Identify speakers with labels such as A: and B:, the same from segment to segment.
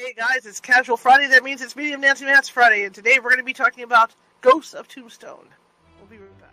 A: Hey guys, it's Casual Friday. That means it's Medium Nancy Matt's Friday, and today we're going to be talking about Ghosts of Tombstone. We'll be right back.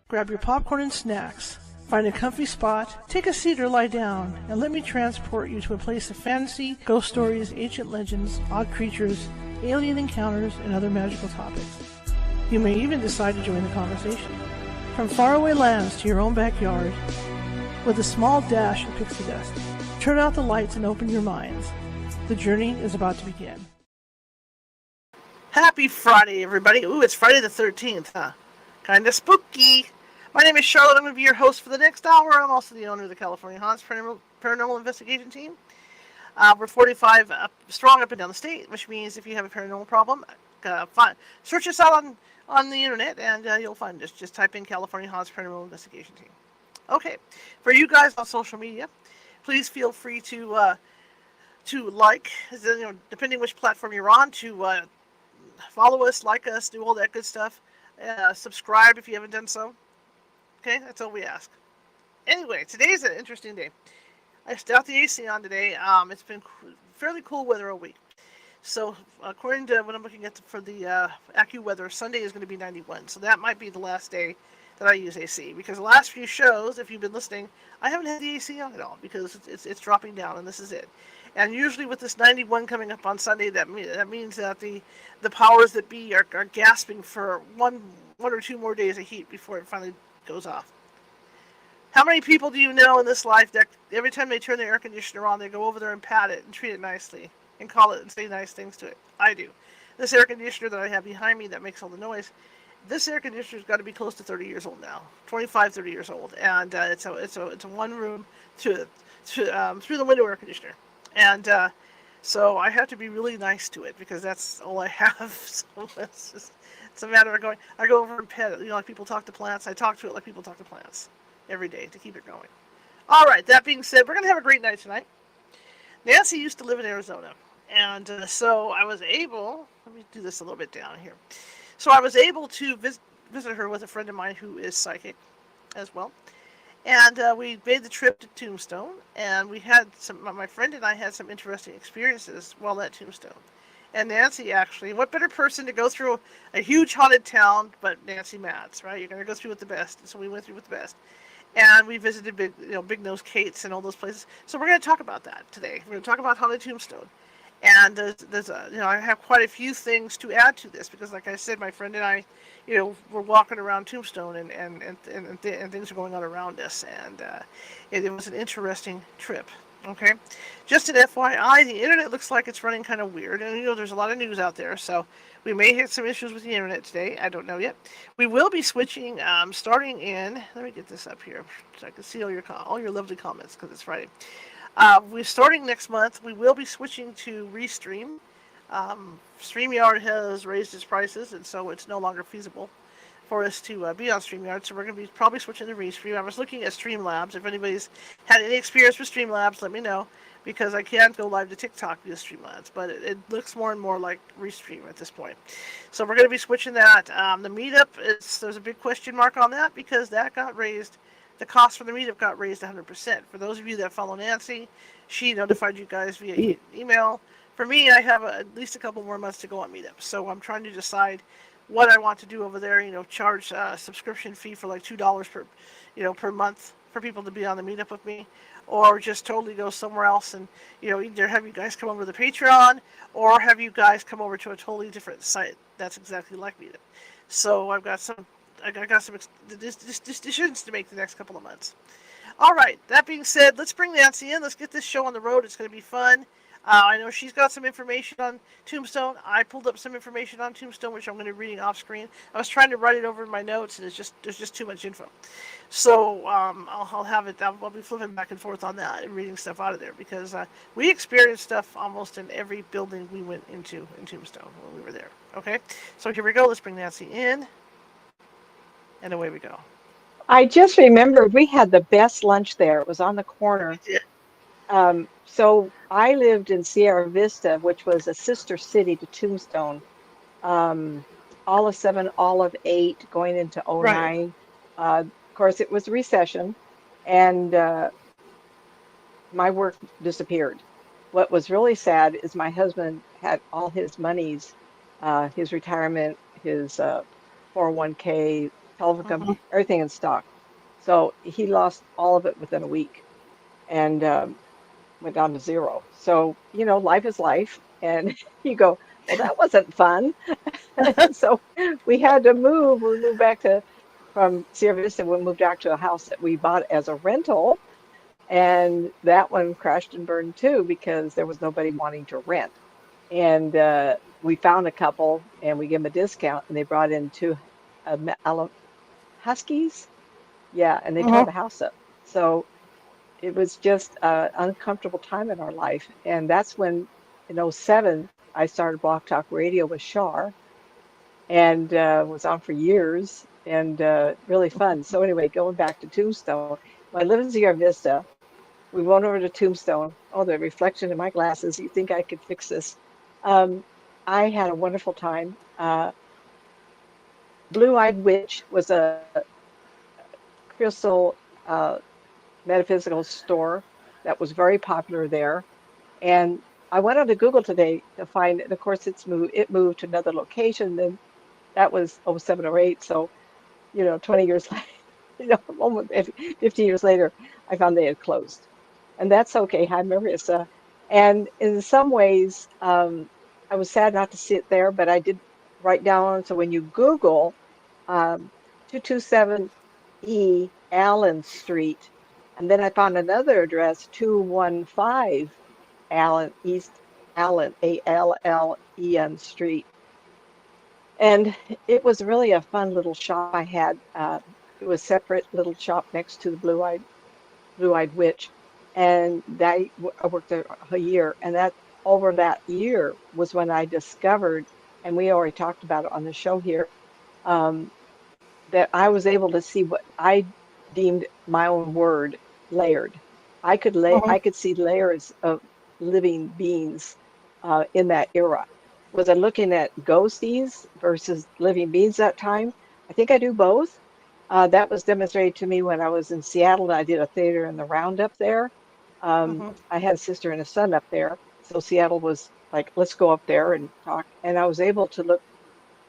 A: Grab your popcorn and snacks. Find a comfy spot, take a seat or lie down, and let me transport you to a place of fantasy, ghost stories, ancient legends, odd creatures, alien encounters, and other magical topics. You may even decide to join the conversation. From faraway lands to your own backyard, with a small dash of pixie dust, turn out the lights and open your minds. The journey is about to begin. Happy Friday, everybody. Ooh, it's Friday the 13th, huh? Kinda spooky. My name is Charlotte. I'm going to be your host for the next hour. I'm also the owner of the California Haunts Paranormal Investigation Team. We're 45 strong up and down the state, which means if you have a paranormal problem, search us out on the internet and you'll find us. Just type in California Haunts Paranormal Investigation Team. Okay, for you guys on social media, please feel free to like, depending which platform you're on, to follow us, like us, do all that good stuff. Subscribe if you haven't done so. Okay, that's all we ask. Anyway, today's an interesting day. I stopped the AC on today. It's been fairly cool weather all week. So, according to what I'm looking at for the AccuWeather, Sunday is going to be 91. So that might be the last day that I use AC. Because the last few shows, if you've been listening, I haven't had the AC on at all because it's dropping down, and this is it. And usually with this 91 coming up on Sunday, that means that the powers that be are gasping for one or two more days of heat before it finally goes off. How many people do you know in this life that every time they turn their air conditioner on, they go over there and pat it and treat it nicely and call it and say nice things to it? I do. This air conditioner that I have behind me that makes all the noise, this air conditioner's got to be close to 30 years old now, 25, 30 years old, and it's a one room through the window air conditioner, and so I have to be really nice to it because that's all I have. So it's a matter of I go over and pet it. Like people talk to plants, I talk to it like people talk to plants every day to keep it going. All right, that being said, we're going to have a great night tonight. Nancy used to live in Arizona, and so I was able, let me do this a little bit down here. So I was able to visit her with a friend of mine who is psychic as well. And we made the trip to Tombstone, and my friend and I had some interesting experiences while at Tombstone. And Nancy, actually, what better person to go through a huge haunted town but Nancy Matz, right? You're going to go through with the best. And so we went through with the best. And we visited Big Nose Kate's and all those places. So we're going to talk about that today. We're going to talk about haunted Tombstone. And I have quite a few things to add to this because, like I said, my friend and I, we're walking around Tombstone and things are going on around us, and it was an interesting trip. Okay, just an FYI, the internet looks like it's running kind of weird, and there's a lot of news out there, so we may hit some issues with the internet today. I don't know yet. We will be switching, starting in. Let me get this up here so I can see all your lovely comments because it's Friday. We're starting next month. We will be switching to Restream. StreamYard has raised its prices, and so it's no longer feasible for us to be on StreamYard. So we're going to be probably switching to Restream. I was looking at Streamlabs. If anybody's had any experience with Streamlabs, let me know, because I can't go live to TikTok via Streamlabs, but it looks more and more like Restream at this point. So we're going to be switching that. The meetup, there's a big question mark on that because that got raised. The cost for the meetup got raised 100%. For those of you that follow Nancy, she notified you guys via email. For me, I have at least a couple more months to go on meetup, so I'm trying to decide what I want to do over there. Charge a subscription fee for like $2 per month for people to be on the meetup with me, or just totally go somewhere else and either have you guys come over to Patreon or have you guys come over to a totally different site that's exactly like meetup. So I got some decisions to make the next couple of months. All right, that being said, let's bring Nancy in. Let's get this show on the road. It's going to be fun. I know she's got some information on Tombstone. I pulled up some information on Tombstone, which I'm going to be reading off screen. I was trying to write it over in my notes, and there's just too much info. So I'll have it. I'll be flipping back and forth on that and reading stuff out of there because we experienced stuff almost in every building we went into in Tombstone when we were there. Okay, so here we go. Let's bring Nancy in, and away we go.
B: I just remembered we had the best lunch there. It was on the corner.
A: Yeah.
B: So I lived in Sierra Vista, which was a sister city to Tombstone. Um, all of seven, all of eight, going into
A: Right.
B: '09. Of course, it was a recession, and my work disappeared. What was really sad is my husband had all his monies, his retirement, his 401k, telephone
A: Mm-hmm.
B: company, everything in stock. So he lost all of it within a week and went down to zero. So, life is life. And you go, well, that wasn't fun. So we had to move. We moved back from Sierra Vista. We moved out to a house that we bought as a rental. And that one crashed and burned too because there was nobody wanting to rent. And we found a couple and we gave them a discount and they brought in two huskies. Yeah, and they tore
A: Mm-hmm.
B: the house up. So it was just an uncomfortable time in our life. And that's when in '07 I started Block Talk Radio with Shar and was on for years and really fun. So anyway, going back to Tombstone, when I lived in Sierra Vista, we went over to Tombstone. Oh, the reflection in my glasses. You think I could fix this? Um, I had a wonderful time. Blue-Eyed Witch was a crystal metaphysical store that was very popular there. And I went onto Google today to find, and of course, it moved to another location. Then that was '07 or '08. So, 20 years later, almost 15 years later, I found they had closed. And that's okay. Hi, Marissa. And in some ways, I was sad not to see it there, but I did write down. So when you Google 227 Allen Street, and then I found another address, 215 Allen East Allen, Allen Street. And it was really a fun little shop I had. It was separate little shop next to the Blue-Eyed Witch, and I worked there a year. And that over that year was when I discovered, and we already talked about it on the show here, um, that I was able to see what I deemed my own word layered.
A: Mm-hmm.
B: I could see layers of living beings in that era. Was I looking at ghosties versus living beings that time? I think I do both. That was demonstrated to me when I was in Seattle and I did a theater in the Roundup there.
A: Mm-hmm.
B: I had a sister and a son up there. So Seattle was like, let's go up there and talk. And I was able to look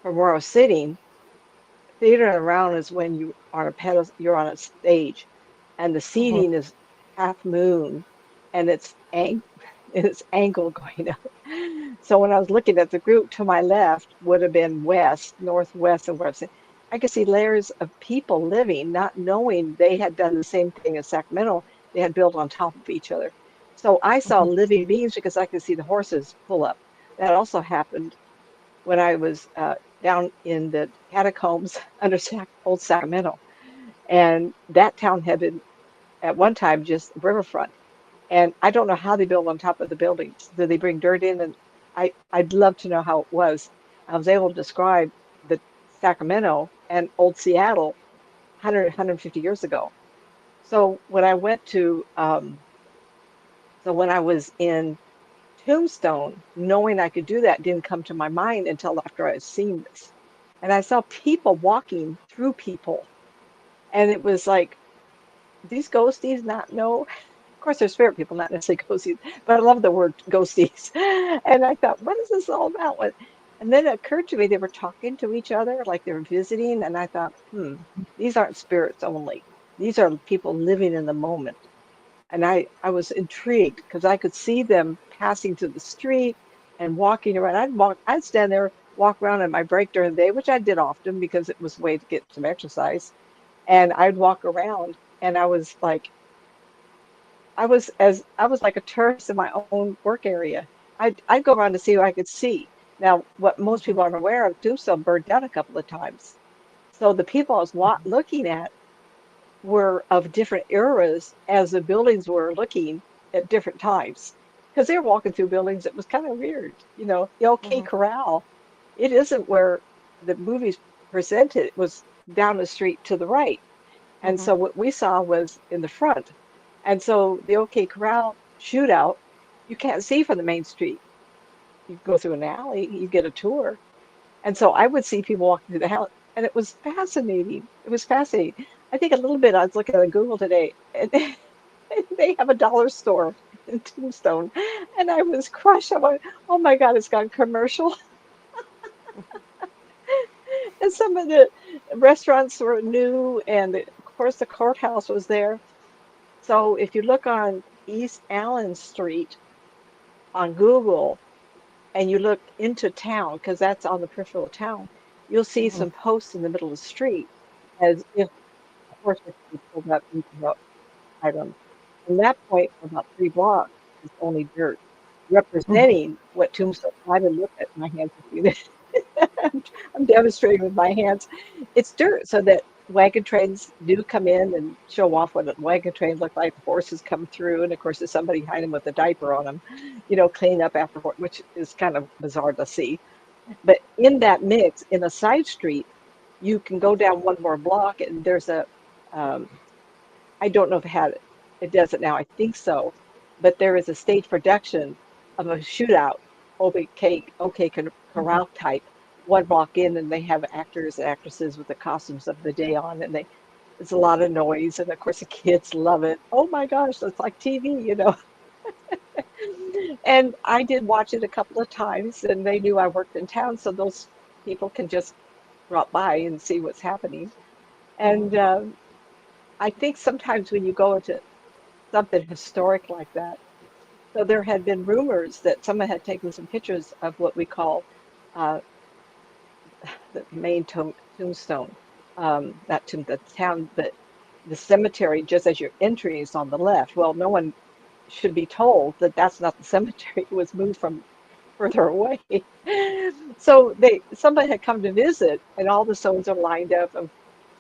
B: from where I was sitting. Theater around is when you are on a pedestal, you're on a stage, and the
A: Mm-hmm.
B: seating is half moon, and it's angle going up. So when I was looking at the group to my left would have been west, northwest of where I was sitting. I could see layers of people living, not knowing they had done the same thing as Sacramento. They had built on top of each other. So I saw
A: Mm-hmm.
B: living beings because I could see the horses pull up. That also happened when I was down in the catacombs under old Sacramento. And that town had been at one time just riverfront. And I don't know how they build on top of the buildings. Do they bring dirt in? And I'd love to know how it was. I was able to describe the Sacramento and old Seattle 150 years ago. So when I went to, so when I was in Tombstone, knowing I could do that didn't come to my mind until after I had seen this. And I saw people walking through people. And it was like, these ghosties not know. Of course, they're spirit people, not necessarily ghosties, but I love the word ghosties. And I thought, what is this all about? And then it occurred to me they were talking to each other like they were visiting. And I thought, these aren't spirits only. These are people living in the moment. And I was intrigued because I could see them passing to the street and walking around. I'd stand there, walk around at my break during the day, which I did often because it was a way to get some exercise. And I'd walk around and I was like a tourist in my own work area. I'd go around to see what I could see. Now, what most
A: Mm-hmm.
B: people aren't aware of, Tombstone burned down a couple of times. So the people I was looking at were of different eras as the buildings were looking at different times. Because they were walking through buildings that was kind of weird. The OK
A: Mm-hmm.
B: Corral, it isn't where the movies presented, it was down the street to the right. And
A: Mm-hmm.
B: so what we saw was in the front. And so the OK Corral shootout, you can't see from the main street. You go through an alley, you get a tour. And so I would see people walking through the house, and it was fascinating. It was fascinating. I think a little bit, I was looking at Google today, and they have a dollar store in Tombstone, and I was crushed. I went, oh my God, it's gone commercial. And some of the restaurants were new, and of course the courthouse was there. So if you look on East Allen Street on Google and you look into town, because that's on the peripheral of town, you'll see
A: Mm-hmm.
B: some posts in the middle of the street as if horses could be pulled up into the item. From that point for about 3 blocks is only dirt,
A: Mm-hmm.
B: representing what Tombstone. I didn't look at my hands with you. I'm demonstrating with my hands. It's dirt, so that wagon trains do come in and show off what a wagon train look like. Horses come through, and of course, there's somebody behind them with a diaper on them, cleaning up after, which is kind of bizarre to see. But in that mix, in a side street, you can go down one more block, and there's um, I don't know if it does it now. I think so, but there is a stage production of a shootout, OK
A: Mm-hmm.
B: Corral type, 1 block in, and they have actors and actresses with the costumes of the day on, and it's a lot of noise, and of course the kids love it. Oh my gosh, it's like TV. And I did watch it a couple of times, and they knew I worked in town, so those people can just drop by and see what's happening.
A: Mm-hmm.
B: And I think sometimes when you go into something historic like that. So there had been rumors that someone had taken some pictures of what we call uh, the main tombstone, not tomb, the town, but the cemetery, just as your entry is on the left. Well, no one should be told that that's not the cemetery. It was moved from further away. So somebody had come to visit, and all the stones are lined up of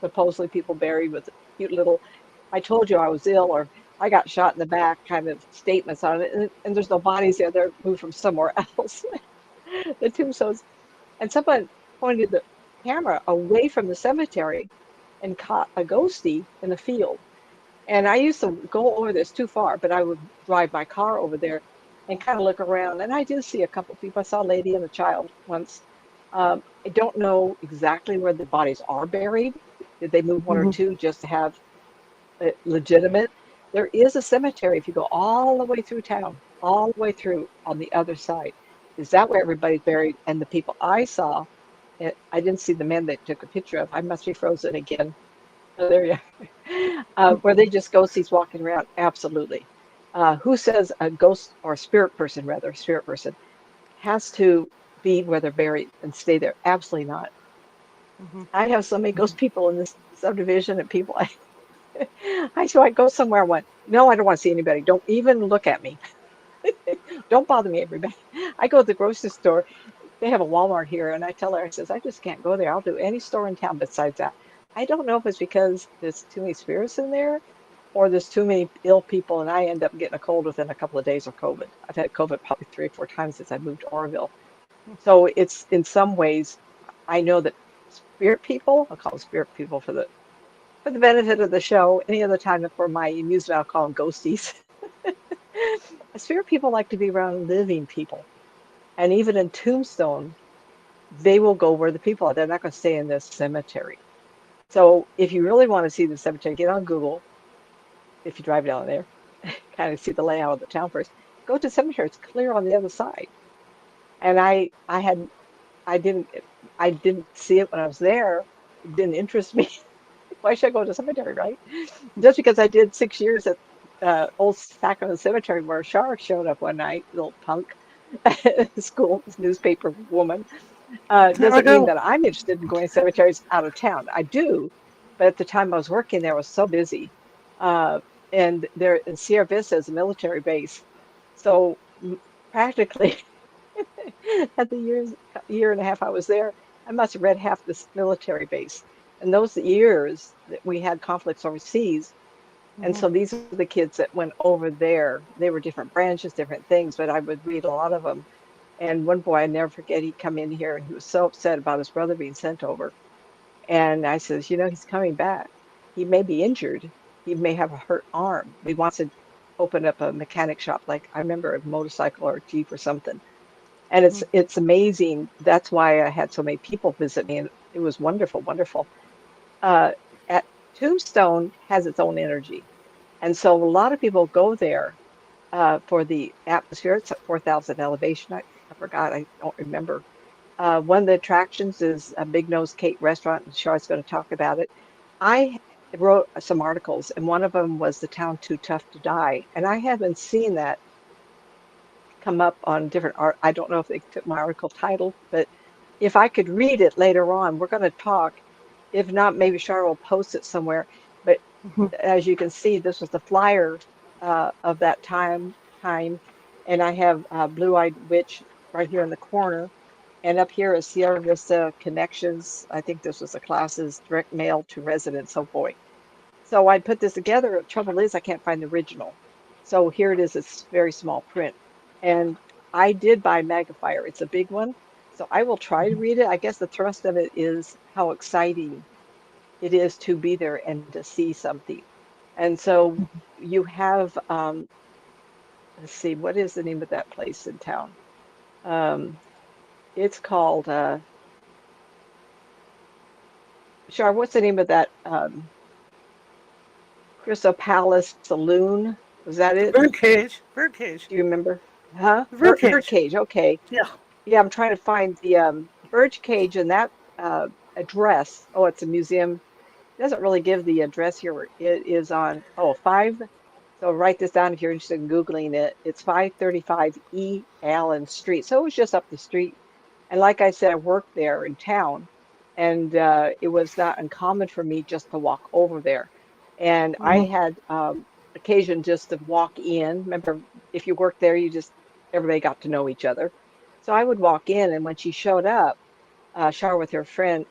B: supposedly people buried with cute little, I told you I was ill, or I got shot in the back kind of statements on it. And there's no bodies there. They're moved from somewhere else. The tombstones. And someone pointed the camera away from the cemetery and caught a ghostie in the field. And I used to go over this too far, but I would drive my car over there and kind of look around. And I did see a couple of people. I saw a lady and a child once. I don't know exactly where the bodies are buried. Did they move one or
A: Mm-hmm.
B: two just to have it legitimate? There is a cemetery if you go all the way through town, all the way through on the other side. Is that where everybody's buried? And the people I saw, I didn't see the men they took a picture of. I must be frozen again. Oh, there you are. Were they just ghosties walking around? Absolutely. Who says a ghost or a spirit person, rather, a spirit person, has to be where they're buried and stay there? Absolutely not.
A: Mm-hmm.
B: I have so many ghost people in this subdivision and people. I go somewhere. I went, no, I don't want to see anybody. Don't even look at me. Don't bother me, everybody. I go to the grocery store. They have a Walmart here, and I tell her, I says, I just can't go there. I'll do any store in town besides that. I don't know if it's because there's too many spirits in there or there's too many ill people, and I end up getting a cold within a couple of days of COVID. I've had COVID probably 3 or 4 times since I moved to Oroville. So it's in some ways, I know that spirit people, I'll call them spirit people for the benefit of the show. Any other time for my amusement, I'll call them ghosties. Spirit people like to be around living people. And even in Tombstone, they will go where the people are. They're not going to stay in this cemetery. So if you really want to see the cemetery, get on Google if you drive down there, kind of see the layout of the town first. Go to the cemetery. It's clear on the other side. And I didn't I didn't see it when I was there. It didn't interest me. Why should I go to the cemetery, right? Just because I did 6 years at old Sacramento Cemetery where a shark showed up one night, little punk, school newspaper woman.
A: There we
B: Doesn't mean
A: go.
B: that I'm interested in going to cemeteries out of town. I do, but at the time I was working there, I was so busy. Uh, and there in Sierra Vista is a military base. So practically at the year and a half I was there, I must have read half this military base. And those years that we had conflicts overseas, and
A: Mm-hmm.
B: so these are the kids that went over there. They were different branches, different things, but I would read a lot of them. And one boy, I never forget, he'd come in here and he was so upset about his brother being sent over. And I says, he's coming back. he may be injured. He may have a hurt arm. He wants to open up a mechanic shop, like I remember a motorcycle or a Jeep or something. And it's amazing. That's why I had so many people visit me, and it was wonderful, wonderful. Uh, at Tombstone has its own energy, and so a lot of people go there for the atmosphere. It's at 4,000 elevation. I forgot. I don't remember. One of the attractions is a Big Nose Cake restaurant, and Char's going to talk about it. I wrote some articles, and one of them was The Town Too Tough to Die. And I haven't seen that come up on different art. I don't know if they took my article title, but if I could read it later on, we're going to talk. If not, maybe Char will post it somewhere. But
A: Mhm.
B: as you can see, this was the flyer of that time, and I have Blue-Eyed Witch right here in the corner, and up here is Sierra Vista Connections. I think this was the classes direct mail to residents. Oh boy. So I put this together. Trouble is, I can't find the original. So here it is. It's very small print, and I did buy magnifier. It's a big one, so I will try to read it. I guess the thrust of it is how exciting it is to be there and to see something. And so you have, let's see, what is the name of that place in town? Um, it's called, Char, what's the name of that Crystal Palace Saloon? Was that
A: The
B: it?
A: birdcage. Birdcage.
B: Do you remember? Huh?
A: The
B: Bird
A: birdcage.
B: cage. Okay.
A: Yeah.
B: Yeah, I'm trying to find the bird cage and that address. Oh, it's a museum. It doesn't really give the address here. It is on, oh, five. So write this down if you're interested in Googling it. It's 535 E Allen Street. So it was just up the street. And like I said, I worked there in town, and it was not uncommon for me just to walk over there. And I
A: Hmm.
B: had occasion just to walk in. Remember, if you worked there, you just everybody got to know each other. So I would walk in, and when she showed up, Char with her friend,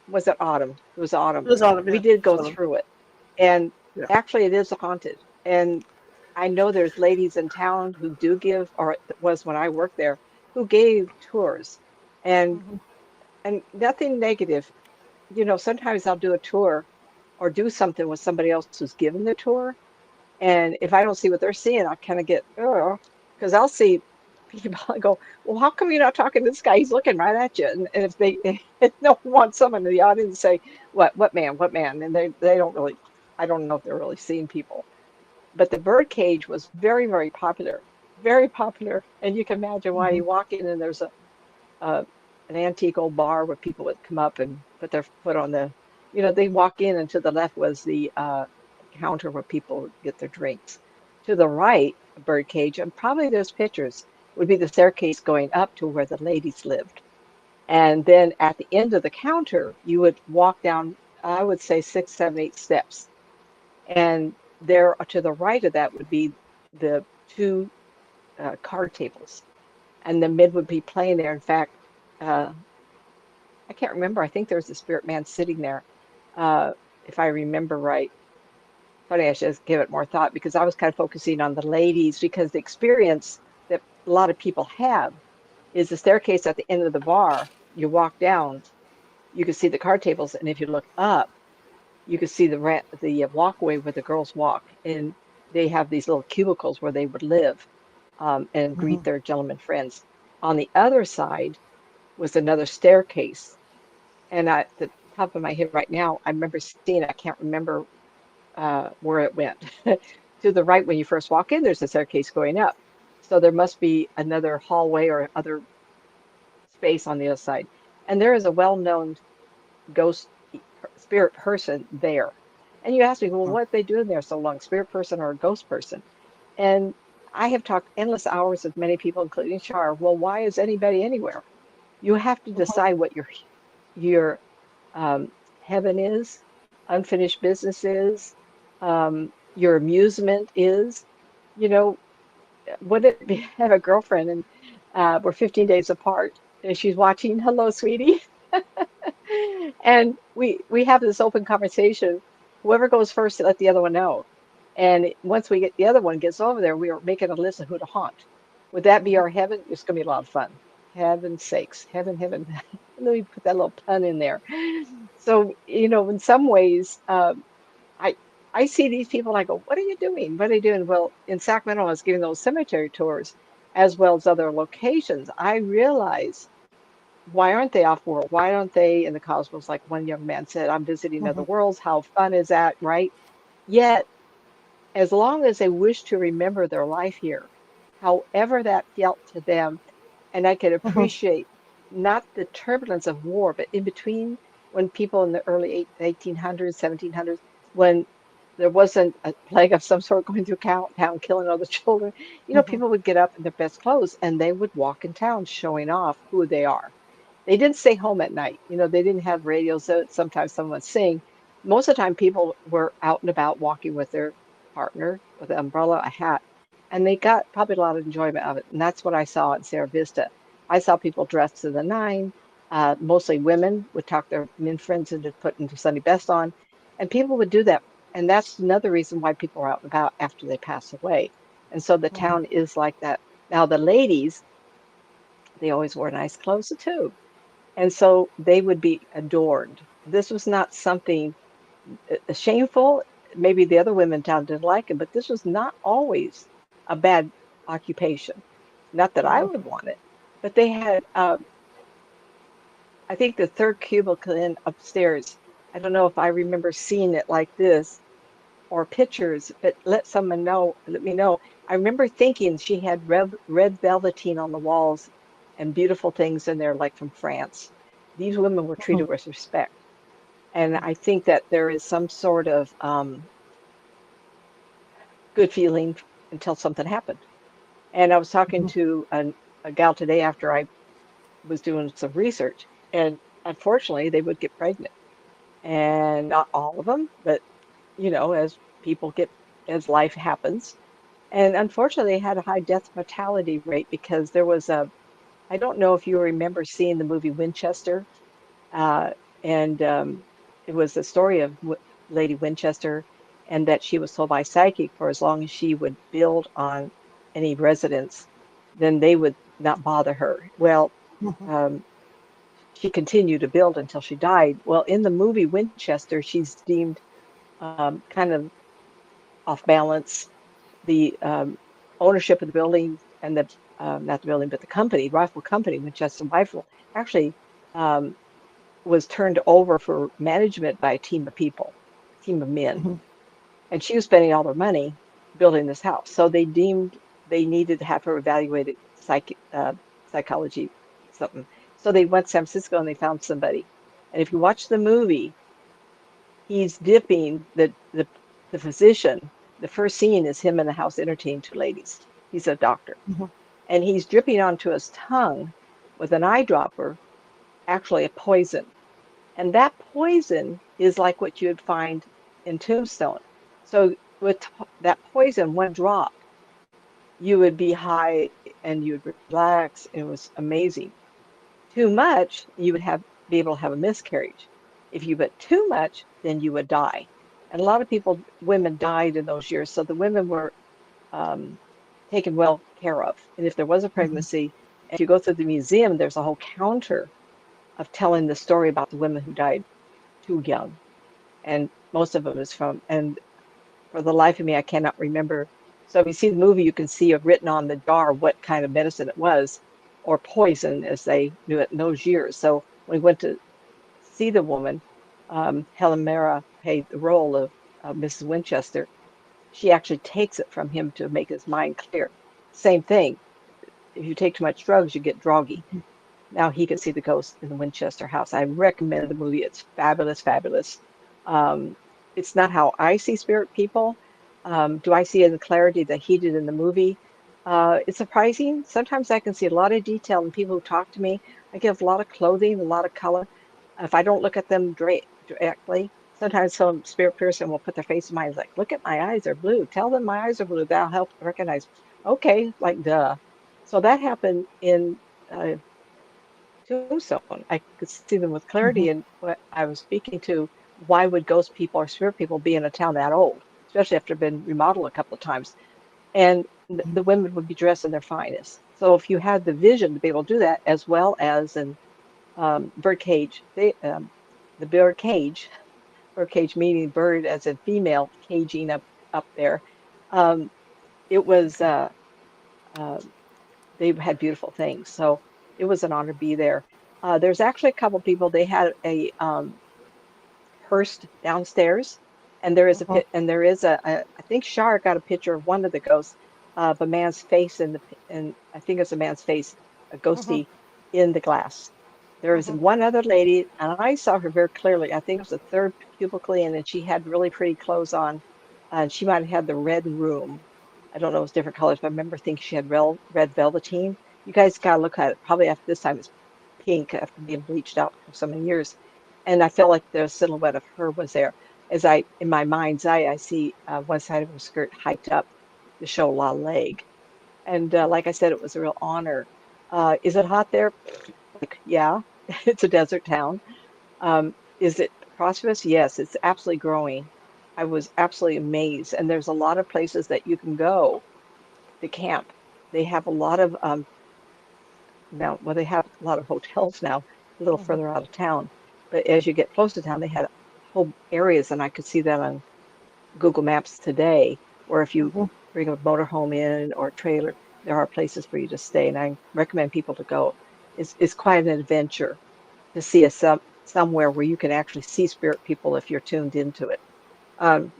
B: was it Autumn? It was
A: It
B: Autumn.
A: was autumn.
B: We
A: Yeah.
B: did
A: It's
B: go
A: autumn.
B: through it, and
A: Yeah.
B: actually, it is haunted. And I know there's ladies in town who do give, or it was when I worked there, who gave tours, and
A: Hmm.
B: and nothing negative. You know, sometimes I'll do a tour or do something with somebody else who's given the tour, and if I don't see what they're seeing, I kind of get, oh, because I'll see people and go, well, how come you're not talking to this guy? He's looking right at you. And if they if no one wants someone in the audience to say, what man? And they don't really, I don't know if they're really seeing people. But the birdcage was very, very popular, very popular. And you can imagine why
A: Hmm.
B: you walk in and there's a an antique old bar where people would come up and put their foot on the, they walk in and to the left was the counter where people would get their drinks. To the right, a birdcage, and probably those pictures would be the staircase going up to where the ladies lived. And then at the end of the counter, you would walk down, I would say 6, 7, 8 steps. And there to the right of that would be the two card tables. And the mid would be playing there. In fact, uh, I can't remember. I think there was a spirit man sitting there, uh, if I remember right. Funny, I should give it more thought because I was kind of focusing on the ladies because the experience that a lot of people have is the staircase at the end of the bar. You walk down, you can see the card tables, and if you look up, you can see the walkway where the girls walk, and they have these little cubicles where they would live and
A: Hmm.
B: greet their gentlemen friends. On the other side was another staircase, and at the top of my head right now, I remember seeing it. I can't remember where it went. To the right, when you first walk in, there's a staircase going up. So there must be another hallway or other space on the other side. And there is a well-known ghost spirit person there. And you ask me, well, what they doing there so long, spirit person or a ghost person? And I have talked endless hours with many people, including Char. Well, why is anybody anywhere? You have to decide what your um, heaven is, unfinished business is, your amusement is. You know, would it be have a girlfriend and we're 15 days apart and she's watching, hello, sweetie. And we have this open conversation. Whoever goes first, let the other one know. And once we get the other one gets over there, we are making a list of who to haunt. Would that be
A: Hmm.
B: our heaven? It's going to be a lot of fun. Heaven's sakes, heaven, heaven. Let me put that little pun in there. So, in some ways, I I see these people and I go, what are you doing? What are you doing? Well, in Sacramento, I was giving those cemetery tours as well as other locations. I realize why aren't they off world? Why aren't they in the cosmos? Like one young man said, I'm visiting other
A: Mhm.
B: worlds. How fun is that, right? Yet, as long as they wish to remember their life here, however that felt to them, and I could
A: Mhm.
B: appreciate not the turbulence of war, but in between when people in the early 1800s, 1700s, when there wasn't a plague of some sort going through town, killing all the children,
A: Mhm.
B: people would get up in their best clothes and they would walk in town showing off who they are. They didn't stay home at night. They didn't have radios. So sometimes someone would sing. Most of the time, people were out and about walking with their partner with an umbrella, a hat, and they got probably a lot of enjoyment of it. And that's what I saw in Sierra Vista. I saw people dressed to the nine, mostly women would talk their men friends into putting their Sunday best on, and people would do that. And that's another reason why people are out and about after they pass away. And so the
A: Mhm.
B: town is like that. Now, the ladies, they always wore nice clothes too. And so they would be adorned. This was not something shameful. Maybe the other women in town didn't like it, but this was not always a bad occupation. Not that I
A: Mhm.
B: would want it, but they had, I think the third cubicle in upstairs. I don't know if I remember seeing it like this or pictures, but let me know. I remember thinking she had red velveteen on the walls and beautiful things in there, like from France. These women were treated
A: Mhm.
B: with respect. And I think that there is some sort of good feeling until something happened. And I was talking
A: Mhm.
B: to a gal today after I was doing some research, and unfortunately, they would get pregnant. And not all of them, but as people get, as life happens. And unfortunately, they had a high death mortality rate because there was I don't know if you remember seeing the movie Winchester. Uh, and It was the story of Lady Winchester, and that she was told by psychic for as long as she would build on any residence, then they would not bother her. Well,
A: Mhm.
B: um, she continued to build until she died. Well, in the movie Winchester, she's deemed kind of off balance. The ownership of the building and the not the building, but the company, rifle company, Winchester Rifle, actually um, was turned over for management by a team of people, a team of men.
A: Mhm.
B: And she was spending all their money building this house. So they deemed they needed to have her evaluated psychology, something. So they went to San Francisco and they found somebody. And if you watch the movie, he's dipping the physician. The first scene is him in the house entertaining two ladies. He's a doctor.
A: Mhm.
B: And he's dripping onto his tongue with an eyedropper, actually a poison. And that poison is like what you'd find in Tombstone. So with that poison, one drop, you would be high and you'd relax. It was amazing. Too much, you would have be able to have a miscarriage. If you put too much, then you would die. And a lot of people, women died in those years. So the women were um, taken well care of. And if there was a
A: Mhm.
B: pregnancy, if you go through the museum, there's a whole counter of telling the story about the women who died too young. And most of them is from, and for the life of me, I cannot remember. So if you see the movie, you can see it written on the jar what kind of medicine it was, or poison, as they knew it in those years. So when we went to see the woman, Helen Mara played the role of Mrs. Winchester. She actually takes it from him to make his mind clear. Same thing. If you take too much drugs, you get droggy. Now he could see the ghost in the Winchester house. I recommend the movie. It's fabulous, fabulous. Um, it's not how I see spirit people. Do I see it in the clarity that he did in the movie? It's surprising. Sometimes I can see a lot of detail in people who talk to me. I give a lot of clothing, a lot of color. If I don't look at them directly, sometimes some spirit person will put their face in mine, like, look at my eyes are blue. Tell them my eyes are blue. That'll help recognize. Okay, like duh. So that happened in Tombstone. I could see them with clarity.
A: Mhm.
B: And what I was speaking to, why would ghost people or spirit people be in a town that old, especially after been remodeled a couple of times? And the women would be dressed in their finest. So if you had the vision to be able to do that, as well as in birdcage, the birdcage, birdcage, meaning bird as a female caging up there. Um, it was uh, they had beautiful things, so it was an honor to be there. There's actually a couple people. They had a hearse downstairs, and there is a
A: Uh-huh.
B: pit, and there is I think Shar got a picture of one of the ghosts, of a man's face and I think it's a man's face, a
A: Uh-huh.
B: ghosty in the glass. There was
A: Uh-huh.
B: one other lady, and I saw her very clearly. I think it was the third cubicle in, and she had really pretty clothes on. And she might have had the red room. I don't know, it was different colors, but I remember thinking she had red velveteen. You guys gotta look at it. Probably after this time it's pink after being bleached out for so many years. And I felt like the silhouette of her was there. As in my mind's eye, I see one side of her skirt hiked up to show a lot of leg. And like I said, it was a real honor. Is it hot there? Like, yeah, it's a desert town. Is it prosperous? Yes, it's absolutely growing. I was absolutely amazed. And there's a lot of places that you can go to camp. They have a lot of now, well, they have a lot of hotels now, a little
A: Uh-huh.
B: further out of town. But as you get close to town, they had whole areas, and I could see that on Google Maps today, where if you
A: Uh-huh.
B: bring a motorhome in or a trailer, there are places for you to stay, and I recommend people to go. It's quite an adventure to see somewhere where you can actually see spirit people if you're tuned into it.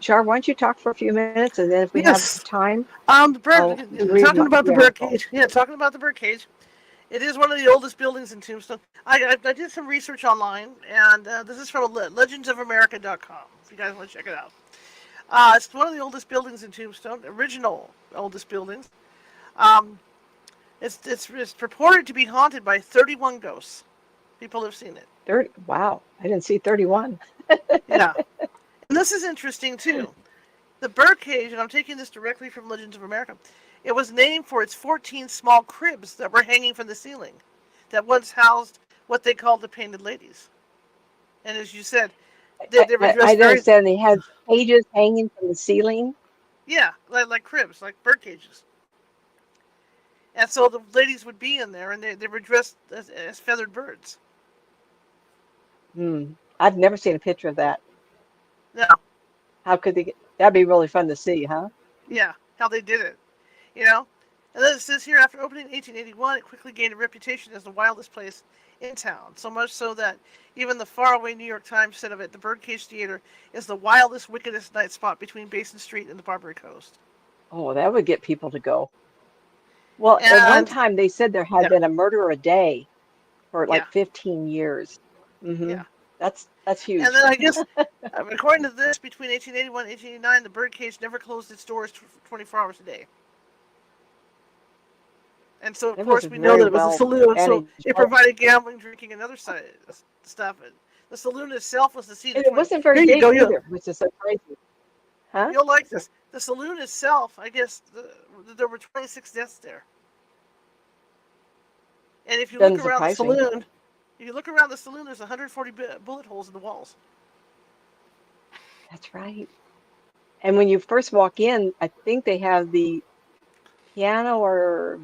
B: Char, why don't you talk for a few minutes, and then if we have
A: Yes.
B: time,
A: The bird.
B: I'll read
A: Talking about
B: the
A: the bird
B: article.
A: cage. Yeah, talking about the bird cage. It is one of the oldest buildings in Tombstone. I did some research online, and this is from legendsofamerica.com. If you guys want to check it out. It's one of the oldest buildings in Tombstone. Original oldest buildings. Um, it's purported to be haunted by 31 ghosts. People have seen it.
B: 30, wow, I didn't see 31.
A: Yeah, and this is interesting too. The birdcage, and I'm taking this directly from Legends of America, it was named for its 14 small cribs that were hanging from the ceiling that once housed what they called the Painted Ladies. And as you said, they were
B: I
A: dressed
B: didn't
A: very,
B: understand. They had cages hanging from the ceiling.
A: yeah, like cribs, like bird cages. And so the ladies would be in there, and they were dressed as feathered birds.
B: Hmm. I've never seen a picture of that.
A: Now,
B: How could they get, that'd be really fun to see, huh?
A: yeah, how they did it, you know? And then it says here, after opening in 1881, it quickly gained a reputation as the wildest place in town. So much so that even the faraway New York Times said of it, the Birdcage Theater is the wildest, wickedest night spot between Basin Street and the Barbary Coast.
B: Oh, that would get people to go. Well, at one
A: And,
B: time they said there had
A: yeah,
B: been a murder a day for
A: yeah,
B: like 15 yeyears. Mm-hmm.
A: yeah.
B: That's
A: And
B: huge.
A: then I guess, according to this, between 1881 and 1889, the Birdcage never closed its doors 24 hours a day. And so, of
B: It was
A: course,
B: a
A: we know
B: very
A: that it was a
B: well
A: saloon, so
B: managed.
A: it
B: Oh,
A: provided gambling, drinking, and other stuff. The saloon itself was the seat
B: and
A: of
B: it
A: 20.
B: wasn't very
A: Here you
B: big
A: go.
B: either, which is so crazy. Huh?
A: You'll like this. The saloon itself, I guess, there were 26 deaths there. And if you look
B: Doesn't
A: around the
B: surprise me.
A: saloon, there's 140 bullet holes in the walls.
B: That's right. And when you first walk in, I think they have the piano or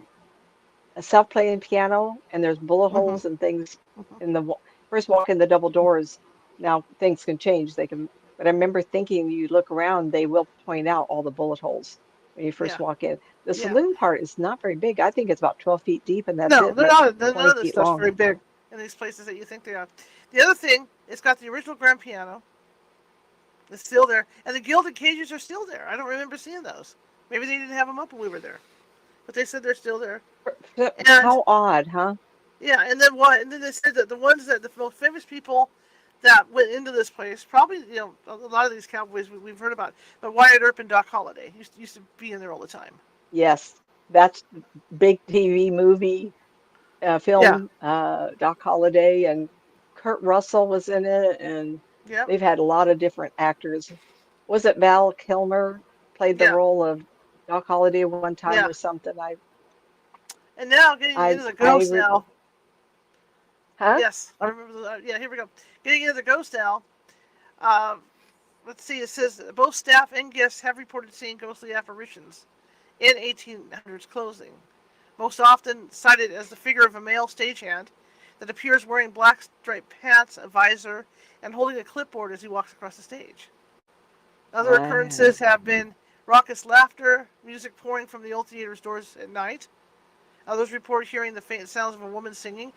B: a self-playing piano, and there's bullet
A: Mm-hmm.
B: holes and things
A: Mm-hmm.
B: in the first walk in the double doors. Now things can change. They can, but I remember thinking you look around, they will point out all the bullet holes when you first
A: Yeah.
B: walk in. The
A: Yeah.
B: saloon part is not very big. I think it's about 12 feet deep, and that's
A: No,
B: it,
A: they're
B: but
A: not.
B: 20
A: None of this
B: feet
A: stuff's
B: long.
A: very big in these places that you think they are. The other thing, it's got the original grand piano. It's still there, and the gilded cages are still there. I don't remember seeing those. Maybe they didn't have them up when we were there, but they said they're still there. And
B: How odd, huh?
A: yeah, and then what? And then they said that the ones that the most famous people that went into this place, probably a lot of these cowboys we've heard about, but Wyatt Earp and Doc Holliday used to be in there all the time.
B: Yes, that's big TV movie
A: Yeah,
B: film. Doc Holliday and Kurt Russell was in it, and
A: yeah,
B: they've had a lot of different actors. Was it Val Kilmer played the
A: yeah,
B: role of Doc Holliday one time or
A: yeah.
B: something?
A: And now getting into the
B: I
A: ghost now.
B: huh?
A: Yes, I remember. Yeah, here we go. Getting into the ghost now. Uh, let's see. It says both staff and guests have reported seeing ghostly apparitions in 1800s closing. Most often cited as the figure of a male stagehand. that appears wearing black striped pants, a visor, and holding a clipboard as he walks across the stage. Other occurrences have been raucous laughter, music pouring from the old theater's doors at night. Others report hearing the faint sounds of a woman singing.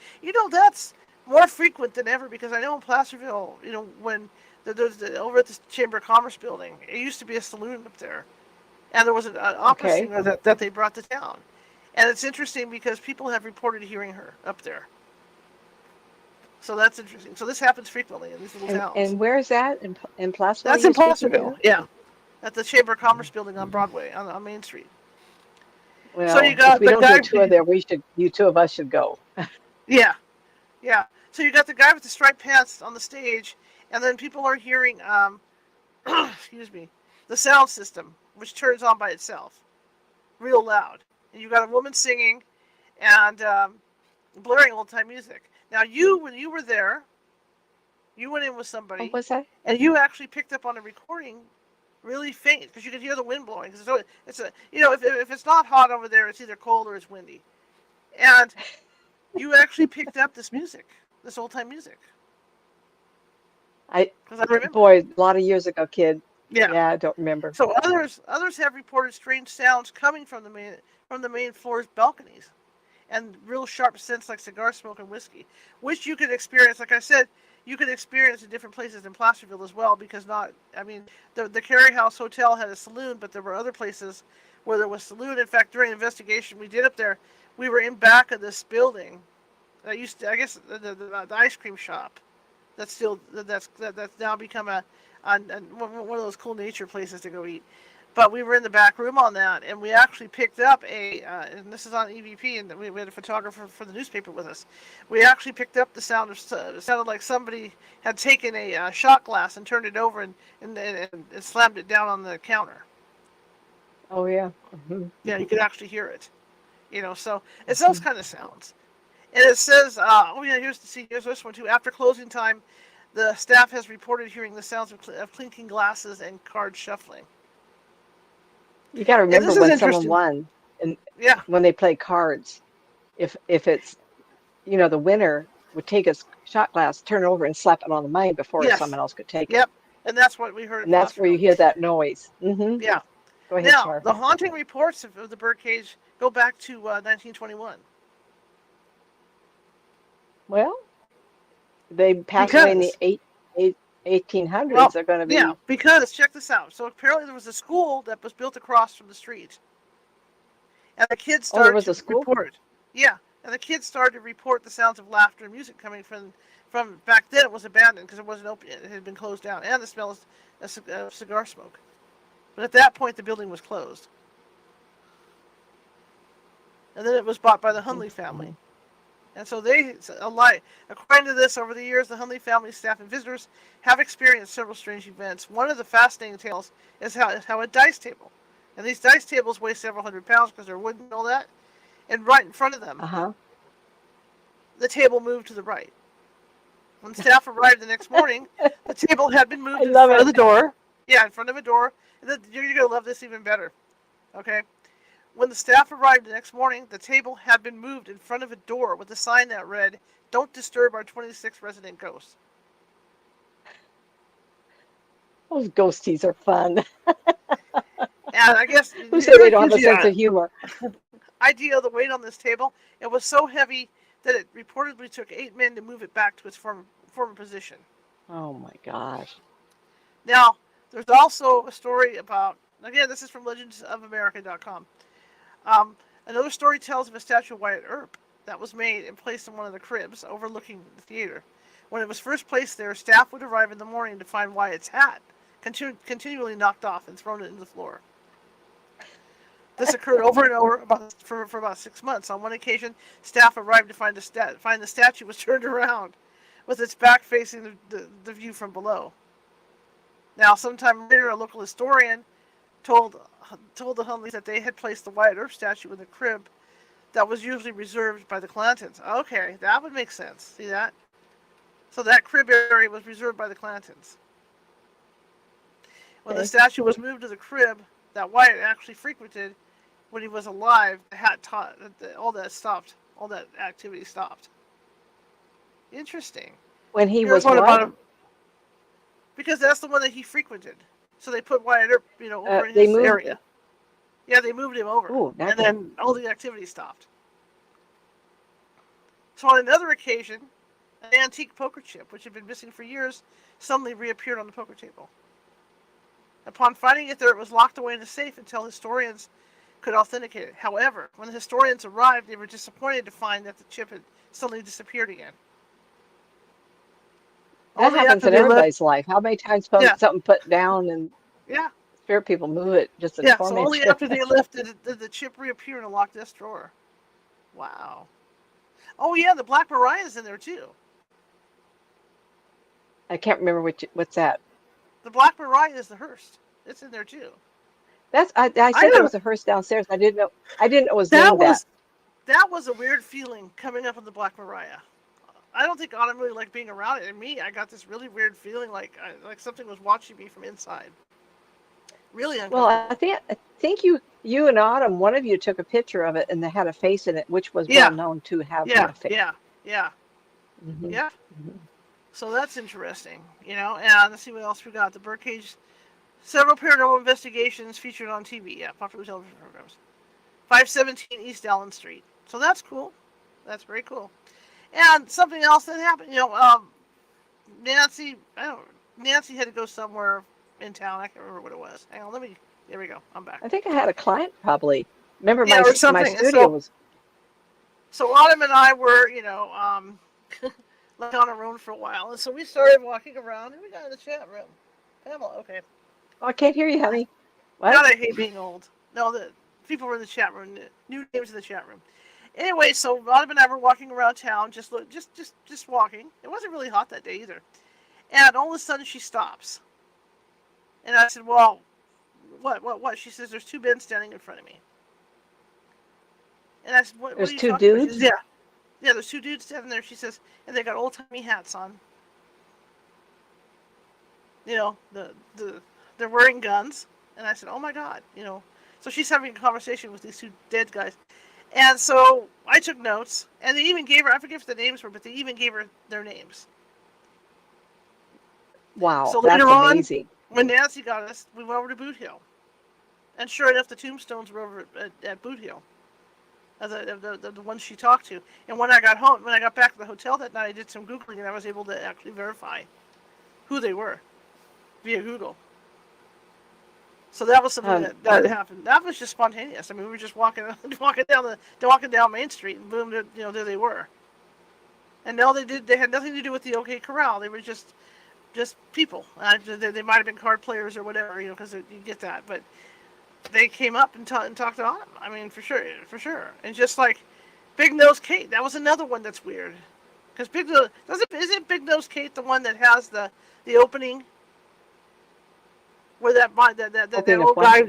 A: That's more frequent than ever, because I know in Placerville, when over at the Chamber of Commerce building, it used to be a saloon up there. And there was an opera singer that they brought to town. And it's interesting because people have reported hearing her up there. So that's interesting. So this happens frequently in these little towns.
B: And where is that? In Placerville?
A: That's in Placerville, yeah. At the Chamber of Commerce building on Broadway, on Main Street.
B: Well,
A: so you got
B: if we don't do a tour there, you two of us should go.
A: Yeah. So you got the guy with the striped pants on the stage, and then people are hearing, excuse me, the sound system, which turns on by itself, real loud. And you got a woman singing and blaring old-time music. Now, when you were there, you went in with somebody.
B: What was that?
A: And you actually picked up on a recording really faint, because you could hear the wind blowing. So it's if it's not hot over there, it's either cold or it's windy. And you actually picked up this music, this old-time music.
B: I
A: remember.
B: Boy, a lot of years ago, kid.
A: Yeah,
B: I don't remember.
A: So others have reported strange sounds coming from the main floor's balconies, and real sharp scents like cigar smoke and whiskey, which you could experience. Like I said, you could experience in different places in Placerville as well, because the Carey House Hotel had a saloon, but there were other places where there was saloon. In fact, during the investigation we did up there, we were in back of this building that used to, I guess, the ice cream shop. That's now become one of those cool nature places to go eat. But we were in the back room on that, and we actually picked up and this is on EVP, and we had a photographer for the newspaper with us. We actually picked up the sound of, it sounded like somebody had taken a shot glass and turned it over and slammed it down on the counter.
B: Oh, yeah. Mm-hmm.
A: Yeah, you could actually hear it. So it's those kind of sounds. And it says, here's this one too. After closing time, the staff has reported hearing the sounds of clinking glasses and card shuffling.
B: You got to remember when someone won, and when they play cards, if it's, the winner would take a shot glass, turn it over, and slap it on the money before someone else could take it.
A: Yep, and that's what we heard.
B: And that's where you hear that noise. Mm-hmm.
A: Yeah.
B: Go ahead,
A: Now,
B: Char.
A: the haunting reports of the birdcage go back to 1921.
B: Well, they passed away in the 1800s. Well, they're going to be.
A: Yeah, because check this out. So apparently there was a school that was built across from the street, and the kids started to report. Yeah, and the kids started to report the sounds of laughter and music coming from back then. It was abandoned because it wasn't open; it had been closed down, and the smell of cigar smoke. But at that point, the building was closed, and then it was bought by the Hunley family. And so according to this, over the years, the Hunley family staff and visitors have experienced several strange events. One of the fascinating tales is how a dice table, and these dice tables weigh several hundred pounds because they're wooden and all that, and right in front of them, the table moved to the right. When staff arrived the next morning, the table had been moved in front of the door. Yeah, in front of a door. And you're going to love this even better. Okay? When the staff arrived the next morning, the table had been moved in front of a door with a sign that read, "Don't disturb our 26 resident ghosts."
B: Those ghosties are fun.
A: And I guess
B: who said they don't have a sense of humor?
A: Idea of the weight on this table, it was so heavy that it reportedly took 8 men to move it back to its former position.
B: Oh my gosh.
A: Now, there's also a story about, again, this is from legendsofamerica.com. Another story tells of a statue of Wyatt Earp that was made and placed in one of the cribs overlooking the theater. When it was first placed there, staff would arrive in the morning to find Wyatt's hat continually knocked off and thrown into the floor. This occurred over and over for about 6 months. On one occasion, staff arrived to find the statue was turned around with its back facing the view from below. Now, sometime later, a local historian told the Hunleys that they had placed the Wyatt Earp statue in the crib that was usually reserved by the Clantons. Okay, that would make sense. See that? So that crib area was reserved by the Clantons. When the statue was moved to the crib that Wyatt actually frequented when he was alive, the hat all that stopped. All that activity stopped. Interesting.
B: When he
A: Here's
B: was
A: one
B: what?
A: about him because that's the one that he frequented. So they put Wyatt Earp, over in
B: They
A: his
B: moved.
A: area. Yeah, they moved him over,
B: Oh,
A: and then all the activity stopped. So on another occasion, an antique poker chip, which had been missing for years, suddenly reappeared on the poker table. Upon finding it there, it was locked away in a safe until historians could authenticate it. However, when the historians arrived, they were disappointed to find that the chip had suddenly disappeared again.
B: that
A: Only
B: happens
A: after
B: in
A: they left.
B: everybody's life. How many times
A: Yeah,
B: something put down and
A: yeah,
B: spirit people move it just to
A: yeah. So
B: torment
A: only
B: you?
A: after they left did the chip reappear in a locked desk drawer. Wow. Oh yeah, the Black Mariah's in there too.
B: I can't remember what's that.
A: The Black Mariah is the Hearst. It's in there too.
B: I
A: I
B: said there
A: know
B: was a hearse downstairs. I didn't know it was
A: that
B: named that.
A: was a weird feeling coming up on the Black Mariah. I don't think Autumn really liked being around it, and me, I got this really weird feeling like something was watching me from inside. Really
B: Well,
A: uncomfortable.
B: I think you and Autumn, one of you took a picture of it and they had a face in it, which was well
A: Yeah,
B: known to having
A: yeah,
B: a face.
A: yeah, yeah,
B: Hmm.
A: yeah.
B: Hmm.
A: So that's interesting, And let's see what else we got. The Birdcage, several paranormal investigations featured on TV. Yeah, popular television programs. 517 East Allen Street. So that's cool. That's very cool. And something else that happened, Nancy, I don't. Nancy had to go somewhere in town. I can't remember what it was. Hang on, let me. There we go. I'm back.
B: I think I had a client probably. Remember
A: Yeah, or
B: my
A: something. And
B: studio was.
A: so Autumn and I were, like on our own for a while, and so we started walking around, and we got in the chat room. Pamela, okay.
B: Oh, I can't hear you, honey.
A: God,
B: What?
A: I hate being old. No, the people were in the chat room. New names in the chat room. Anyway, so Autumn and I were walking around town, just walking. It wasn't really hot that day either. And all of a sudden, she stops. And I said, "Well, what?" She says, "There's two men standing in front of me." And I said, "What are
B: There's
A: you
B: two
A: talking about?" She says,
B: dudes.
A: "Yeah, there's two dudes standing there." She says, "And they got old timey hats on. They're wearing guns." And I said, "Oh my God." So she's having a conversation with these two dead guys. And so I took notes, and they even gave her, I forget what the names were, but they even gave her their names.
B: Wow,
A: So later
B: that's
A: on,
B: amazing.
A: when Nancy got us, we went over to Boot Hill. And sure enough, the tombstones were over at Boot Hill, the ones she talked to. And when I got back to the hotel that night, I did some Googling, and I was able to actually verify who they were via Google. So that was something
B: Um,
A: that happened. That was just spontaneous. I mean, we were just walking down Main Street, and boom, there they were. And no, they had nothing to do with the OK Corral. They were just people. They might have been card players or whatever, because you get that. But they came up and talked to Autumn. I mean, for sure. And just like Big Nose Kate, that was another one that's weird. Because isn't Big Nose Kate the one that has the opening where that
B: Opening of
A: old
B: what?
A: guy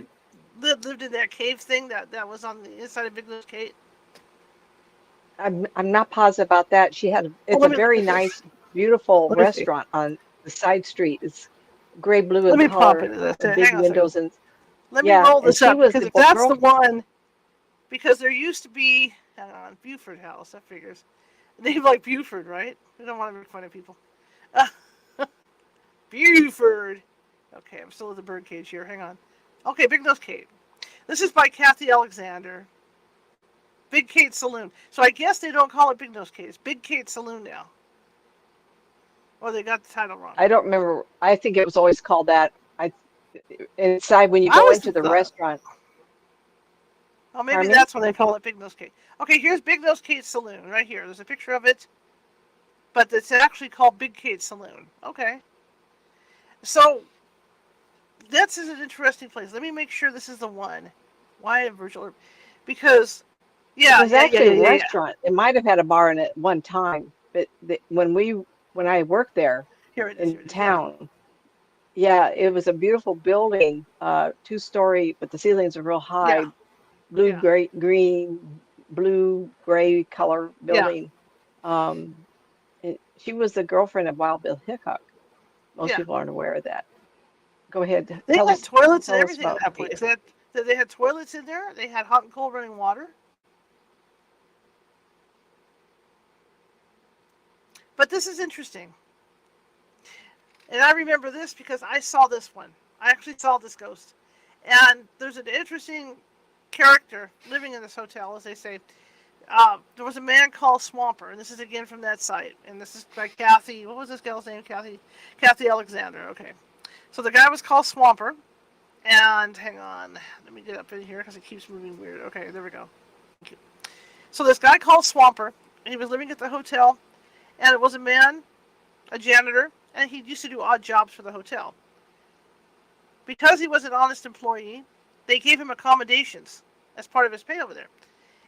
A: lived in that cave thing that was on the inside of Big Nose Kate?
B: I'm not positive about that.
A: Well,
B: It's a very nice, beautiful
A: let me see.
B: restaurant on the side street. It's gray blue
A: Let
B: in
A: me pop
B: color,
A: into this.
B: big
A: Hang on a second.
B: windows, and
A: Let me
B: yeah.
A: roll
B: And
A: this
B: she
A: up
B: was
A: because
B: the
A: if that's
B: girl.
A: the one, because there used to be, hang on, Buford House. That figures. Name like Buford, right? We don't want to make fun of people. Buford. Okay, I'm still at the birdcage here. Hang on. Okay, Big Nose Kate. This is by Kathy Alexander. Big Kate Saloon. So I guess they don't call it Big Nose Kate. It's Big Kate Saloon now. Or they got the title wrong.
B: I don't remember. I think it was always called that. Inside when you
A: I
B: go
A: always
B: into the
A: thought.
B: restaurant.
A: Oh, maybe
B: Pardon me?
A: that's when they call it Big Nose Kate. Okay, here's Big Nose Kate Saloon right here. There's a picture of it, but it's actually called Big Kate Saloon. Okay. So this is an interesting place. Let me make sure this is the one. Why Virgil? Because
B: It
A: yeah,
B: was
A: yeah, yeah,
B: actually
A: yeah,
B: a
A: yeah, yeah.
B: restaurant. It might have had a bar in it one time, but when I worked there
A: Here it is.
B: in
A: Here it is. Yeah,
B: town, yeah, it was a beautiful building, 2-story, but the ceilings are real
A: yeah,
B: high, blue,
A: yeah,
B: gray, green, blue, gray color
A: yeah,
B: building. Um, she was the girlfriend of Wild Bill Hickok. Most
A: yeah.
B: people aren't aware of that. Go ahead,
A: They had toilets and
B: tell us
A: everything in
B: about
A: that
B: Peter.
A: place. They had toilets in there. They had hot and cold running water. But this is interesting. And I remember this because I saw this one. I actually saw this ghost. And there's an interesting character living in this hotel, as they say. There was a man called Swamper, and this is again from that site. And this is by Kathy. What was this gal's name? Kathy Alexander. Okay. So the guy was called Swamper. And hang on. Let me get up in here because it keeps moving weird. Okay, there we go. Thank you. So this guy called Swamper, and he was living at the hotel. And it was a man, a janitor, and he used to do odd jobs for the hotel. Because he was an honest employee, they gave him accommodations as part of his pay over there.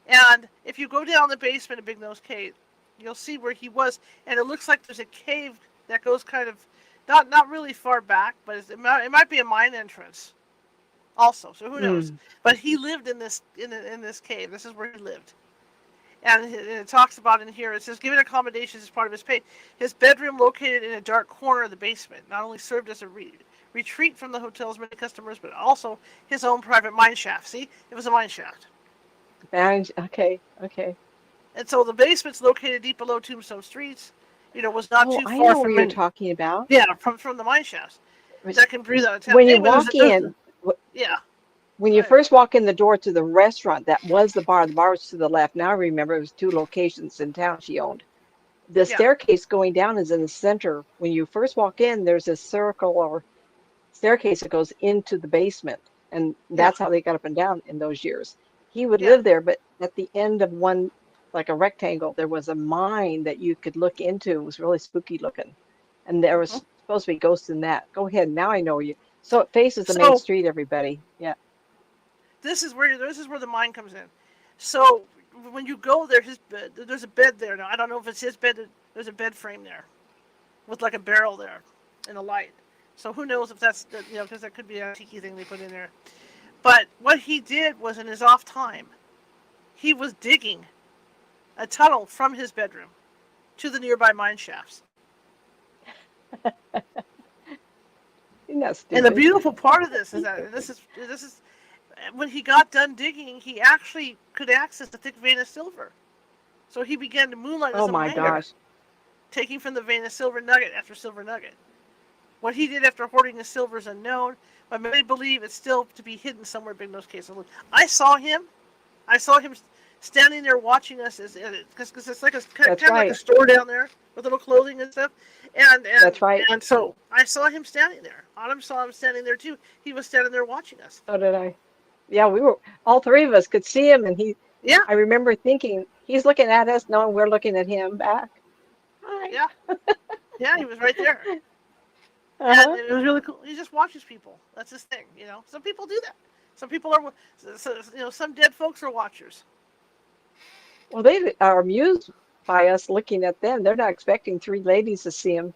A: And if you go down the basement of Big Nose Cave, you'll see where he was, and it looks like there's a cave that goes kind of not really far back, but it might be a mine entrance also. So who knows? But he lived in this cave. This is where he lived. And it talks about in here, it says, given accommodations as part of his pay, his bedroom located in a dark corner of the basement not only served as a retreat from the hotel's many customers, but also his own private mine shaft. See, it was a mine shaft.
B: Okay.
A: And so the basement's located deep below Tombstone streets. Was not too far
B: I know
A: from
B: where you're talking about.
A: Yeah, from the mine shafts. That can breathe out of town.
B: When you walk in,
A: yeah.
B: When you first walk in the door to the restaurant, that was the bar. The bar was to the left. Now I remember it was 2 locations in town she owned. The staircase going down is in the center. When you first walk in, there's a circle or staircase that goes into the basement. And that's how they got up and down in those years. He would live there, but at the end of one, like a rectangle, there was a mine that you could look into. It was really spooky looking. And there was supposed to be ghosts in that. Go ahead. Now I know you. So it faces the main street, everybody. Yeah.
A: This is where the mine comes in. So when you go there, there's a bed there. Now I don't know if it's his bed. There's a bed frame there, with like a barrel there, and a light. So who knows if that's because that could be a tiki thing they put in there. But what he did was in his off time, he was digging a tunnel from his bedroom to the nearby mine shafts. And the beautiful part of this is that this is when he got done digging, he actually could access the thick vein of silver. So he began to moonlight as a miner, taking from the vein of silver nugget after silver nugget. What he did after hoarding the silver is unknown, but many believe it's still to be hidden somewhere in Big Nose Cave. I saw him standing there watching us, because it's like kind of like a store down there with little clothing and stuff. And
B: that's right.
A: And so I saw him standing there. Autumn saw him standing there too. He was standing there watching us.
B: So did I. Yeah, we were, all 3 of us could see him, and I remember thinking, he's looking at us, knowing we're looking at him back. Hi.
A: Yeah. Yeah, he was right there. And it was really cool. He just watches people. That's his thing, Some people do that. Some people are, some dead folks are watchers.
B: Well, they are amused by us looking at them. They're not expecting 3 ladies to see him.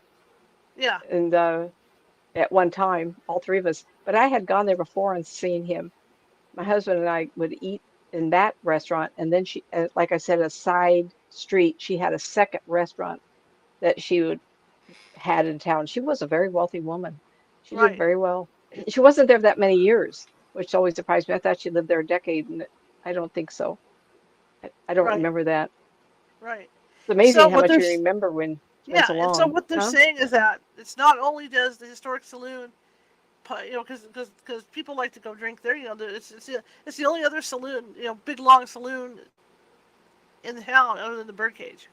A: Yeah.
B: And at one time, all 3 of us. But I had gone there before and seen him. My husband and I would eat in that restaurant, and then she, like I said, a side street. She had a second restaurant that she had in town. She was a very wealthy woman. She did very well. She wasn't there that many years, which always surprised me. I thought she lived there a decade, and I don't think so. I don't remember that.
A: Right.
B: It's amazing how much you remember when it's been so long.
A: And so what they're saying is that it's not only does the historic saloon, because people like to go drink there. It's the only other saloon, big long saloon in the town other than the Birdcage.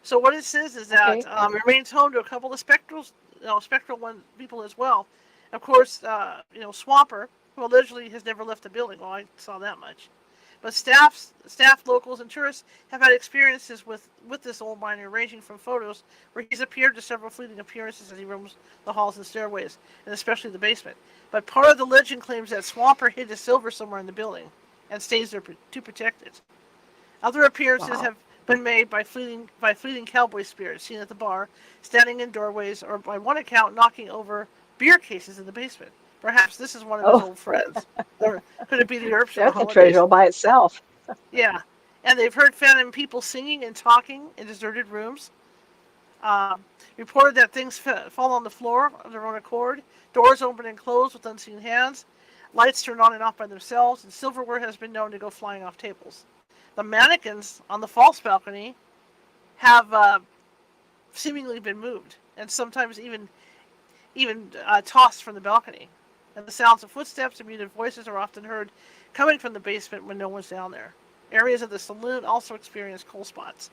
A: So what it says is that it remains home to a couple of spectral people as well. Of course, Swamper, who allegedly has never left the building. Well, I saw that much. But staff, locals, and tourists have had experiences with this old miner, ranging from photos where he's appeared to several fleeting appearances as he roams the halls and stairways, and especially the basement. But part of the legend claims that Swamper hid his silver somewhere in the building and stays there to protect it. Other appearances have been made by fleeting cowboy spirits seen at the bar, standing in doorways, or by one account knocking over beer cases in the basement. Perhaps this is one of his old friends. Or could it be the herbs?
B: That's a treasure all by itself.
A: Yeah. And they've heard phantom people singing and talking in deserted rooms. Reported that things fall on the floor of their own accord. Doors open and close with unseen hands. Lights turn on and off by themselves. And silverware has been known to go flying off tables. The mannequins on the false balcony have seemingly been moved, and sometimes even tossed from the balcony. And the sounds of footsteps and muted voices are often heard coming from the basement when no one's down there. Areas of the saloon also experience cold spots.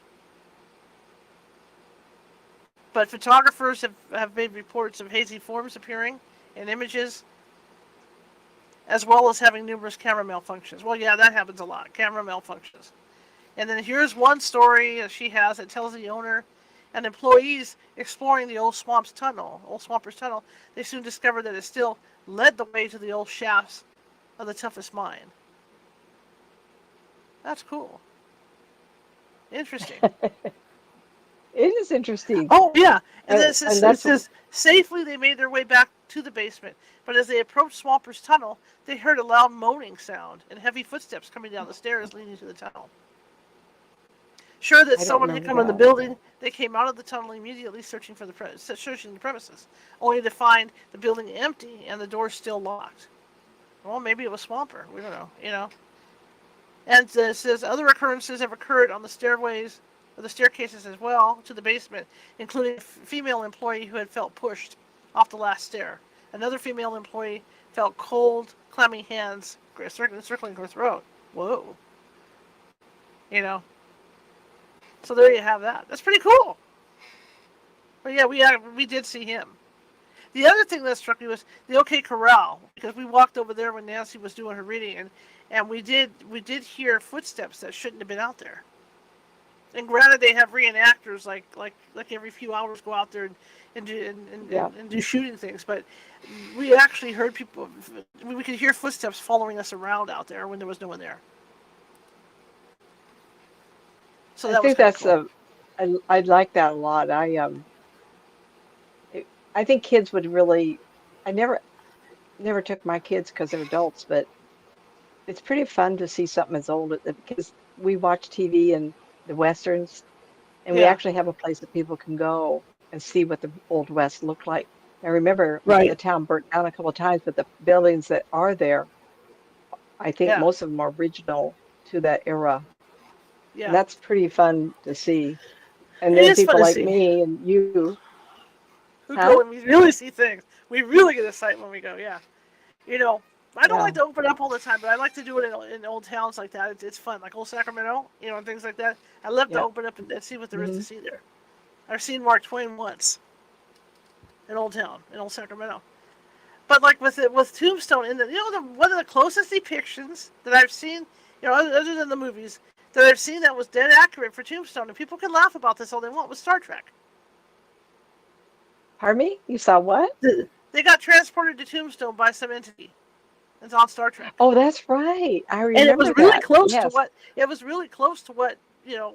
A: But photographers have made reports of hazy forms appearing in images, as well as having numerous camera malfunctions. Well, yeah, that happens a lot, camera malfunctions. And then here's one story that she has that tells the owner and employees exploring the old Swampers Tunnel, they soon discovered that it still led the way to the old shafts of the toughest mine. That's cool. Interesting.
B: It is interesting.
A: Oh, yeah. And then it
B: that's
A: says, safely they made their way back to the basement. But as they approached Swampers Tunnel, they heard a loud moaning sound and heavy footsteps coming down the stairs leading to the tunnel. Sure that someone had come in the building, they came out of the tunnel immediately searching the premises, only to find the building empty and the doors still locked. Well, maybe it was Swamper. We don't know, you know. And it says other occurrences have occurred on the stairways, or the staircases as well, to the basement, including a female employee who had felt pushed off the last stair. Another female employee felt cold, clammy hands circling her throat. Whoa. You know. So there you have that. That's pretty cool. But yeah, we did see him. The other thing that struck me was the OK Corral, because we walked over there when Nancy was doing her reading, and we did hear footsteps that shouldn't have been out there. And granted, they have reenactors like every few hours go out there and do shooting things, but we actually heard people. We could hear footsteps following us around out there when there was no one there. So I think that's cool.
B: I like that a lot. I think kids would really. I never took my kids because they're adults, but it's pretty fun to see something as old because we watch TV and the westerns, and we actually have a place that people can go and see what the Old West looked like. I remember the town burnt down a couple of times, but the buildings that are there, I think most of them are original to that era. Yeah. And that's pretty fun to see. And then people like me and you
A: who go and we really see things. We really get excited when we go, yeah. You know, I don't like to open up all the time, but I like to do it in old towns like that. It's fun, like old Sacramento, you know, and things like that. I love to open up and see what there is to see there. I've seen Mark Twain once in Old Town, in Old Sacramento. But like with Tombstone, one of the closest depictions that I've seen, you know, other than the movies, that I've seen that was dead accurate for Tombstone, and people can laugh about this all they want, was Star Trek.
B: Pardon me? You saw what?
A: They got transported to Tombstone by some entity. It's on Star Trek.
B: Oh, that's right. I remember that.
A: And it was really close to what it was really close to what, you know,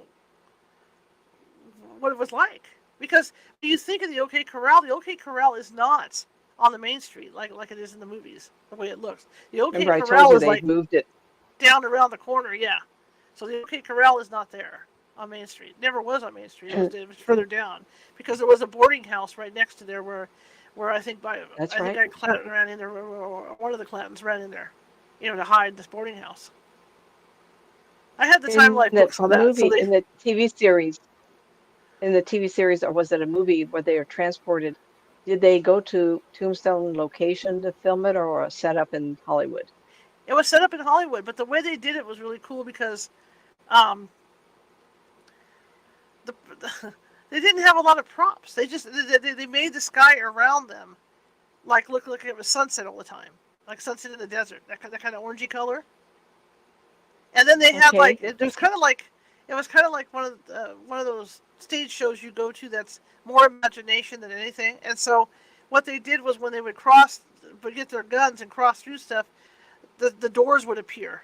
A: what it was like. Because when you think of the OK Corral, the OK Corral is not on the main street like it is in the movies, the way it looks. The OK Corral is like
B: moved it
A: down around the corner, yeah. So the OK Corral is not there on Main Street. It never was on Main Street. It was further down because there was a boarding house right next to there where I think Clanton ran in there, or one of the Clantons ran in there, you know, to hide this boarding house. I had the Time Life books on that.
B: Movie, in the TV series, or was it a movie where they were transported? Did they go to Tombstone location to film it, or set up in Hollywood?
A: It was set up in Hollywood, but the way they did it was really cool because they didn't have a lot of props. They made the sky around them look like it was sunset all the time, like sunset in the desert, that kind of orangey color. And then they had it was kind of like one of those stage shows you go to that's more imagination than anything. And so what they did was when they would get their guns and cross through stuff, the doors would appear.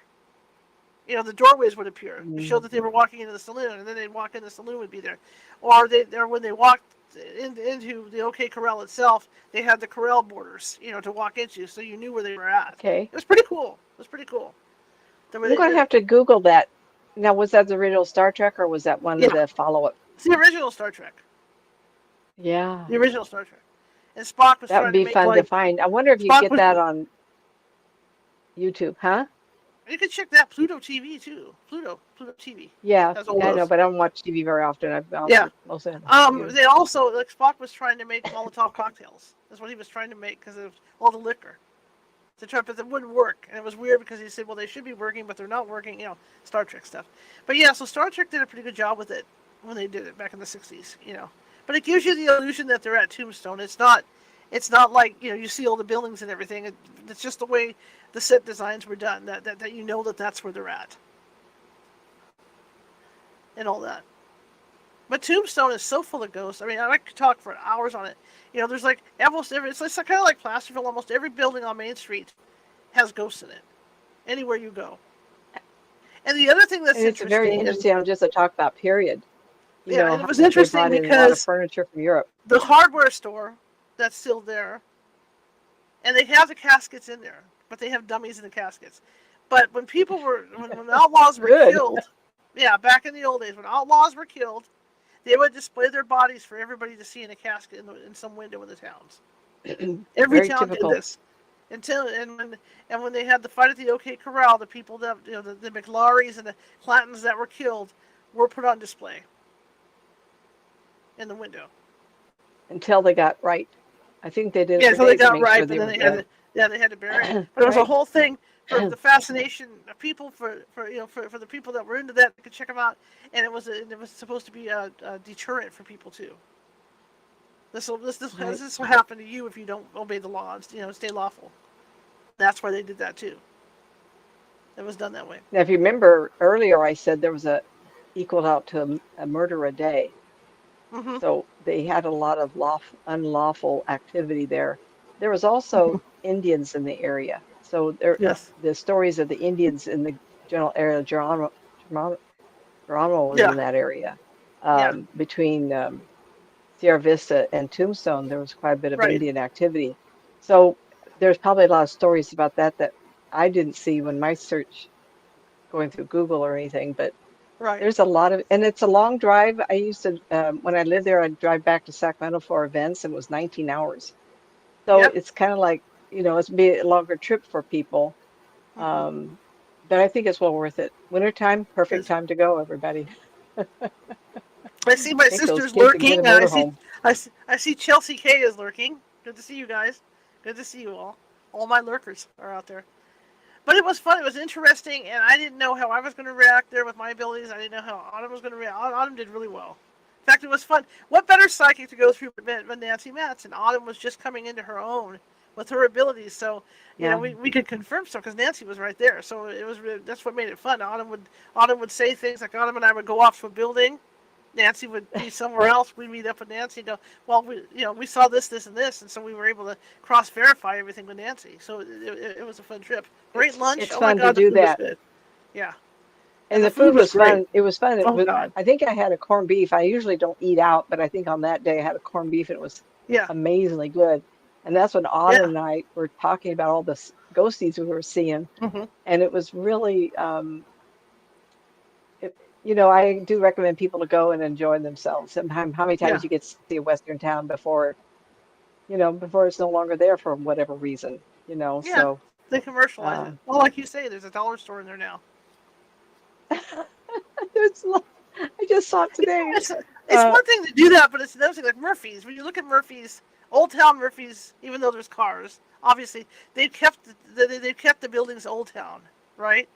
A: You know, the doorways would appear to show that they were walking into the saloon, and then they'd walk in, the saloon would be there. Or when they walked into the OK Corral itself, they had the corral borders, you know, to walk into, so you knew where they were at.
B: Okay.
A: It was pretty cool. I'm
B: going to have to Google that. Now, was that the original Star Trek, or was that one of the follow-up?
A: It's the original Star Trek.
B: Yeah.
A: The original Star Trek. And Spock was
B: that would be fun to find. I wonder if you get that on YouTube, huh?
A: You can check that Pluto TV too. Pluto TV
B: Yeah,
A: has all
B: I know,
A: those.
B: but I don't watch TV very often. I've
A: Yeah.
B: mostly on the computer.
A: They also, like, Spock was trying to make Molotov cocktails. That's what he was trying to make because of all the liquor. To try, but it wouldn't work, and it was weird because he said, "Well, they should be working, but they're not working." Star Trek stuff. But yeah, so Star Trek did a pretty good job with it when they did it back in the '60s. But it gives you the illusion that they're at Tombstone. It's not. It's not like you see all the buildings and everything. It's just the way the set designs were done. That that's where they're at, and all that. But Tombstone is so full of ghosts. I mean, I could talk for hours on it. There's like almost every. It's kind of like Placerville. Almost every building on Main Street has ghosts in it. Anywhere you go. And the other thing that's
B: And it's very interesting just to talk about period.
A: And it was
B: they
A: interesting
B: brought in a lot of
A: because
B: furniture from Europe.
A: the hardware store that's still there, and they have the caskets in there, but they have dummies in the caskets. But when when outlaws were killed, back in the old days, when outlaws were killed, they would display their bodies for everybody to see in a casket in some window in the towns. Every
B: Very
A: town
B: typical.
A: did this. When they had the fight at the OK Corral, the people that the McLaurys and the Clantons that were killed were put on display in the window
B: until they got right. I think they did.
A: Yeah, until they got right, but then they had to bury it. But it was a whole thing for the fascination of people for the people that were into that could check them out, and it was supposed to be a deterrent for people too. This will happen to you if you don't obey the laws. Stay lawful. That's why they did that too. It was done that way.
B: Now, if you remember earlier, I said there was equaled out to a murder a day.
A: Mm-hmm.
B: So they had a lot of unlawful activity there. There was also Indians in the area. So the stories of the Indians in the general area, Geronimo was in that area. Between Sierra Vista and Tombstone, there was quite a bit of Indian activity. So there's probably a lot of stories about that I didn't see when my search going through Google or anything, but there's a lot of, and it's a long drive. I used to, when I lived there, I'd drive back to Sacramento for events, and it was 19 hours. So it's kind of like, it's be a longer trip for people. But I think it's well worth it. Wintertime, perfect time to go, everybody.
A: I see my sister's lurking. I see Chelsea K is lurking. Good to see you guys. Good to see you all. All my lurkers are out there. But it was fun. It was interesting, and I didn't know how I was going to react there with my abilities. I didn't know how Autumn was going to react. Autumn did really well. In fact, it was fun. What better psychic to go through than Nancy Matz? And Autumn was just coming into her own with her abilities. So, we could confirm stuff because Nancy was right there. So it was that's what made it fun. Autumn would say things like Autumn and I would go off to a building. Nancy would be somewhere else. We'd meet up with Nancy and go, well, we saw this, and this, and so we were able to cross-verify everything with Nancy. So it was a fun trip. Great lunch.
B: It's fun to do that.
A: Yeah.
B: And the food was fun. It was fun.
A: God.
B: I think I had a corned beef. I usually don't eat out, but I think on that day I had a corned beef, and it was amazingly good. And that's when Autumn and I were talking about all the ghosties we were seeing. Mm-hmm. And it was really... I do recommend people to go and enjoy themselves. Sometimes, how many times you get to see a Western town before it's no longer there for whatever reason, so.
A: They commercialize it. Well, like you say, there's a dollar store in there now.
B: I just saw it today.
A: It's one thing to do that, but it's another thing, like Murphy's. When you look at Murphy's, Old Town Murphy's, even though there's cars, obviously, they've kept the buildings Old Town, right?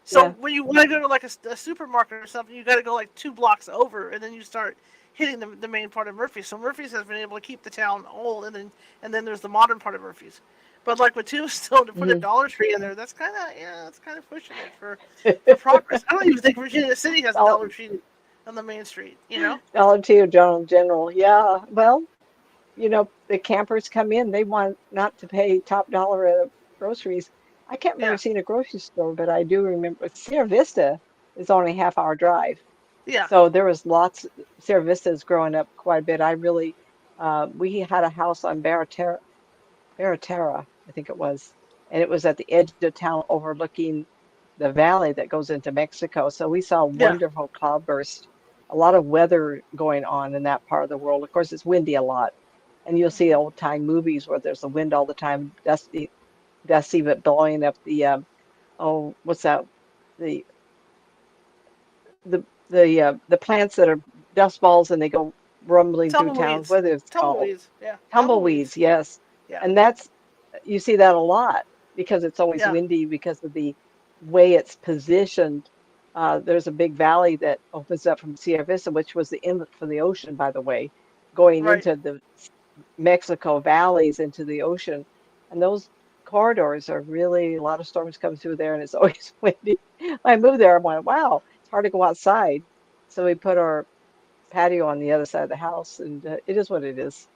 A: So when you want to go to like a supermarket or something, you got to go like 2 blocks over, and then you start hitting the main part of Murphy's. So Murphy's has been able to keep the town old, and then there's the modern part of Murphy's. But like with Tombstone, to put a Dollar Tree in there, that's kind of pushing it for progress. I don't even think Virginia City has a Dollar Tree on the main street.
B: Dollar Tree or General, yeah. Well, the campers come in, they want not to pay top dollar at groceries. I can't remember seeing a grocery store, but I do remember Sierra Vista is only a half-hour drive.
A: Yeah.
B: So there was Sierra Vista is growing up quite a bit. We had a house on Barratera, I think it was, and it was at the edge of town overlooking the valley that goes into Mexico. So we saw wonderful cloudburst, a lot of weather going on in that part of the world. Of course, it's windy a lot, and you'll see old-time movies where there's the wind all the time, dusty but blowing up the oh, what's that? The the plants that are dust balls and they go rumbling through town.
A: Tumbleweeds.
B: What is it called?
A: Tumbleweeds. Yeah.
B: Tumbleweeds,
A: Tumbleweeds.
B: yes.
A: Yeah.
B: And that's you see that a lot because it's always
A: Yeah.
B: windy because of the way it's positioned. There's a big valley that opens up from Sierra Vista, which was the inlet for the ocean, by the way, going
A: Right.
B: into the Mexico valleys into the ocean. And those corridors are really a lot of storms come through there, and it's always windy. When I moved there, I went, wow, it's hard to go outside. So we put our patio on the other side of the house, and it is what it is.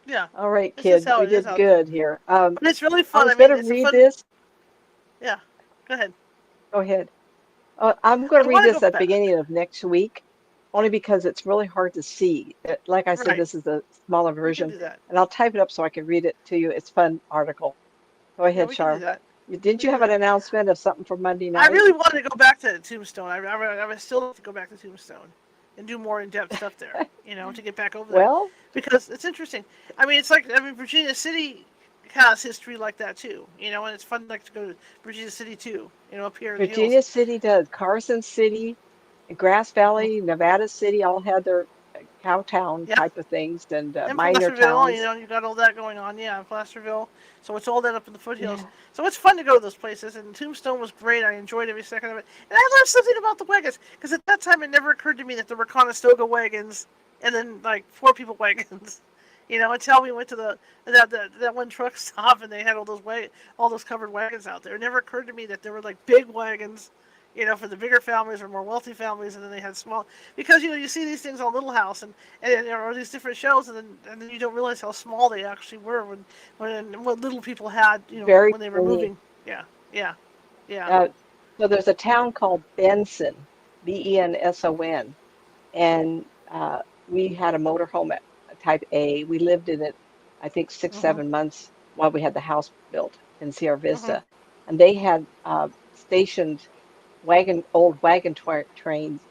A: Yeah.
B: All right,
A: This is
B: kid,
A: how
B: we
A: it is
B: did
A: out there.
B: good here.
A: But it's really
B: I
A: fun.
B: was
A: I
B: going
A: mean,
B: to
A: it's a
B: read
A: fun.
B: this.
A: Yeah. Go ahead.
B: Go ahead. I'm going
A: I
B: to read
A: want to
B: this
A: go
B: at the
A: back.
B: beginning of next week, only because it's really hard to see. Like I said,
A: Right.
B: this is a smaller
A: We can
B: version,
A: do that.
B: and I'll type it up so I can read it to you. It's a fun article. Go
A: Yeah,
B: ahead,
A: we can do
B: Char.
A: that.
B: Didn't
A: We
B: you
A: can
B: have
A: do
B: an
A: that.
B: announcement of something for Monday
A: I
B: night?
A: really wanted to go back to Tombstone. I would still like to go back to Tombstone and do more in-depth stuff there. To get back over there
B: Well,
A: because it's interesting. I mean, it's like Virginia City has history like that too. And it's fun like to go to Virginia City too. Up here in the hills.
B: Virginia City does. Carson City, Grass Valley, Nevada City all had their cow town
A: Yeah.
B: type of things and
A: And
B: minor
A: Placerville,
B: towns.
A: you got all that going on. Yeah, in Placerville. So it's all that up in the foothills.
B: Yeah,
A: So it's fun to go to those places. And Tombstone was great. I enjoyed every second of it. And I learned something about the wagons because at that time it never occurred to me that there were Conestoga wagons and then like four people wagons. Until we went to that one truck stop and they had all those covered wagons out there. It never occurred to me that there were like big wagons. For the bigger families or more wealthy families, and then they had small. Because you see these things on Little House and or these different shows, and then you don't realize how small they actually were when what little people had,
B: very
A: when they were
B: tiny.
A: moving. Yeah, yeah, yeah.
B: Uh, so there's a town called Benson, Benson, and we had a motorhome at Type A. We lived in it, I think, six,
A: Mhm,
B: 7 months while we had the house built in Sierra
A: mhm,
B: Vista, and they had stationed old wagon trains,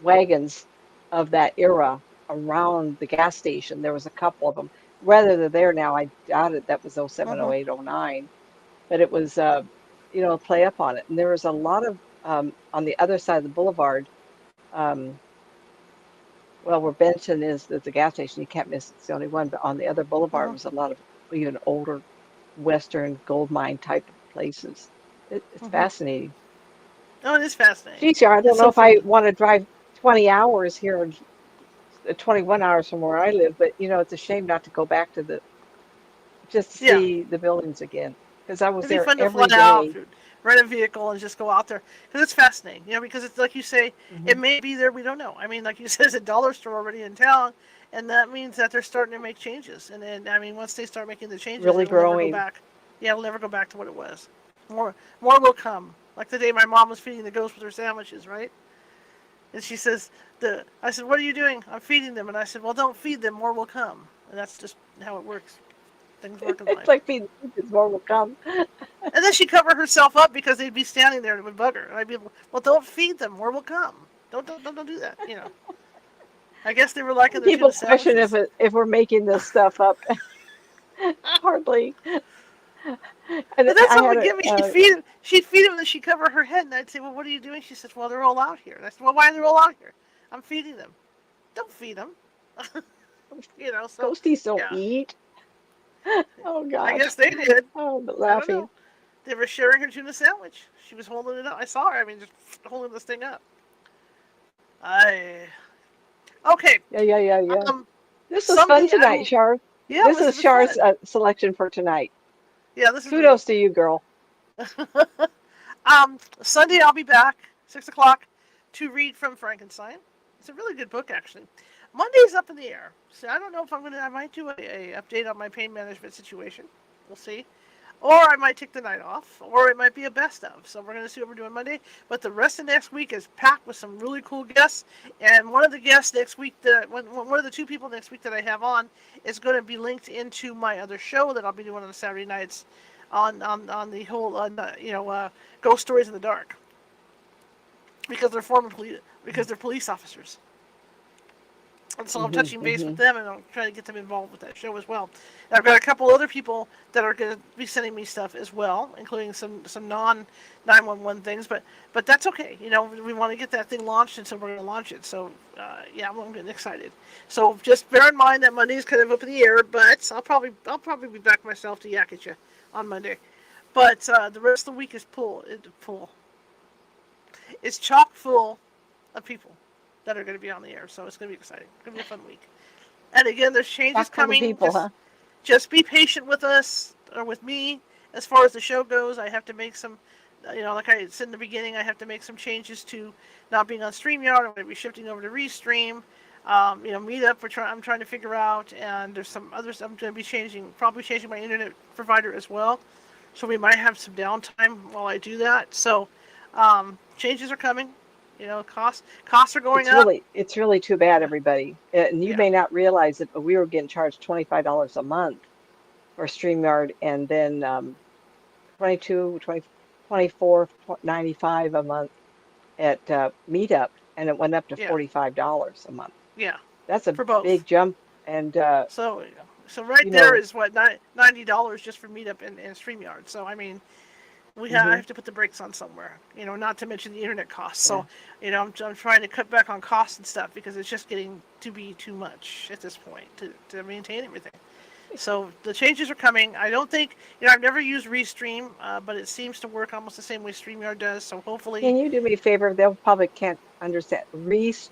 B: wagons of that era around the gas station. There was a couple of them. Whether they're there now, I doubt it. That was oh 07, oh
A: mhm.
B: 08, oh 09. But it was, play up on it. And there was a lot of, on the other side of the boulevard, um, well, where Benton is, there's a gas station. You can't miss it. It's the only one. But on the other boulevard
A: Mhm.
B: was a lot of even older Western gold mine type of places. It's
A: Mhm.
B: fascinating.
A: Oh, it is fascinating.
B: Geez, yeah, I don't
A: It's
B: know
A: so
B: if I
A: fun.
B: want to drive 20 hours here, 21 hours from where I live, but it's a shame not to go back to just to
A: Yeah,
B: see the buildings again, because I was
A: it'd be
B: there
A: fun to fly
B: every
A: out,
B: day.
A: rent a vehicle, and just go out there because it's fascinating. Because it's like you say, it
B: Hmm.
A: may be there. We don't know. I mean, like you said, there's a dollar store already in town, and that means that they're starting to make changes. And then, I mean, once they start making the changes,
B: Really
A: it'll never go
B: growing.
A: back. Yeah, it'll never go back to what it was. More will come. Like the day my mom was feeding the ghost with her sandwiches, right? And she says, I said, what are you doing? I'm feeding them. And I said, well, don't feed them. More will come. And that's just how it works. Things work in
B: It's
A: life.
B: like feeding kids, more will come.
A: And then she'd cover herself up because they'd be standing there and it would bug her. And I'd be, well, don't feed them. More will come. Don't do that. I guess they were liking their
B: People
A: tuna
B: question
A: sandwiches.
B: if we're making this stuff up. Hardly. And
A: But that's
B: I
A: what
B: had
A: would get me. She'd feed him, and then she'd cover her head, and I'd say, "Well, what are you doing?" She says, "Well, they're all out here." And I said, "Well, why are they all out here? I'm feeding them. Don't feed them." So
B: ghosties don't
A: yeah,
B: eat. Oh
A: I
B: gosh.
A: guess they did.
B: Oh, but
A: I don't
B: laughing.
A: know. They were sharing her tuna sandwich. She was holding it up. I saw her. I mean, just holding this thing up. I okay.
B: Yeah, yeah, yeah, yeah.
A: Um,
B: This was fun
A: someday I
B: tonight,
A: will.
B: Shar.
A: Yeah,
B: This
A: this
B: is
A: has been
B: Shar's
A: fun.
B: selection for tonight.
A: Yeah, this has been.
B: Kudos to you, girl.
A: Sunday I'll be back 6 o'clock to read from Frankenstein. It's a really good book, actually. Monday's up in the air, so I don't know if I'm gonna. I might do a update on my pain management situation. We'll see. Or I might take the night off, or it might be a best of. So we're going to see what we're doing Monday. But the rest of next week is packed with some really cool guests. And one of the guests next week, one of the two people next week that I have on, is going to be linked into my other show that I'll be doing on Saturday nights, on the whole ghost stories in the dark, because they're police officers. And so I'm touching base with
B: Mm-hmm.
A: them, and I'm trying to get them involved with that show as well. And I've got a couple other people that are going to be sending me stuff as well, including some non 911 things. But that's okay. We want to get that thing launched, and so we're going to launch it. So yeah, I'm getting excited. So just bear in mind that Monday's kind of up in the air, but I'll probably be back myself to yak at you on Monday. But the rest of the week is full. It's chock full of people that are going to be on the air. So it's going to be exciting. It's going to be a fun week. And again, there's changes
B: Chock full of
A: coming.
B: people, huh?
A: Just be patient with us or with me as far as the show goes. I have to make some, like I said in the beginning, I have to make some changes to not being on StreamYard. I'm going to be shifting over to Restream. Meetup. I'm trying to figure out, and there's some others. I'm going to be probably changing my internet provider as well. So we might have some downtime while I do that. So changes are coming. Costs are going up.
B: It's really too bad,
A: Yeah.
B: everybody. And you
A: Yeah.
B: may not realize it, but we were getting charged $25 a month for StreamYard, and then 22, 20, 24, 95 a month at Meetup, and it went up to
A: Yeah.
B: $45 a month.
A: Yeah.
B: That's a
A: For both.
B: big jump, and
A: So right
B: you
A: there
B: know,
A: is what $90 just for Meetup and StreamYard. So I mean, I
B: hmm
A: have to put the brakes on somewhere. Not to mention the internet costs.
B: yeah.
A: So I'm trying to cut back on costs and stuff because it's just getting to be too much at this point to maintain everything. So the changes are coming. I don't think I've never used Restream, but it seems to work almost the same way StreamYard does. So hopefully,
B: Can you do me a favor? They'll probably can't understand.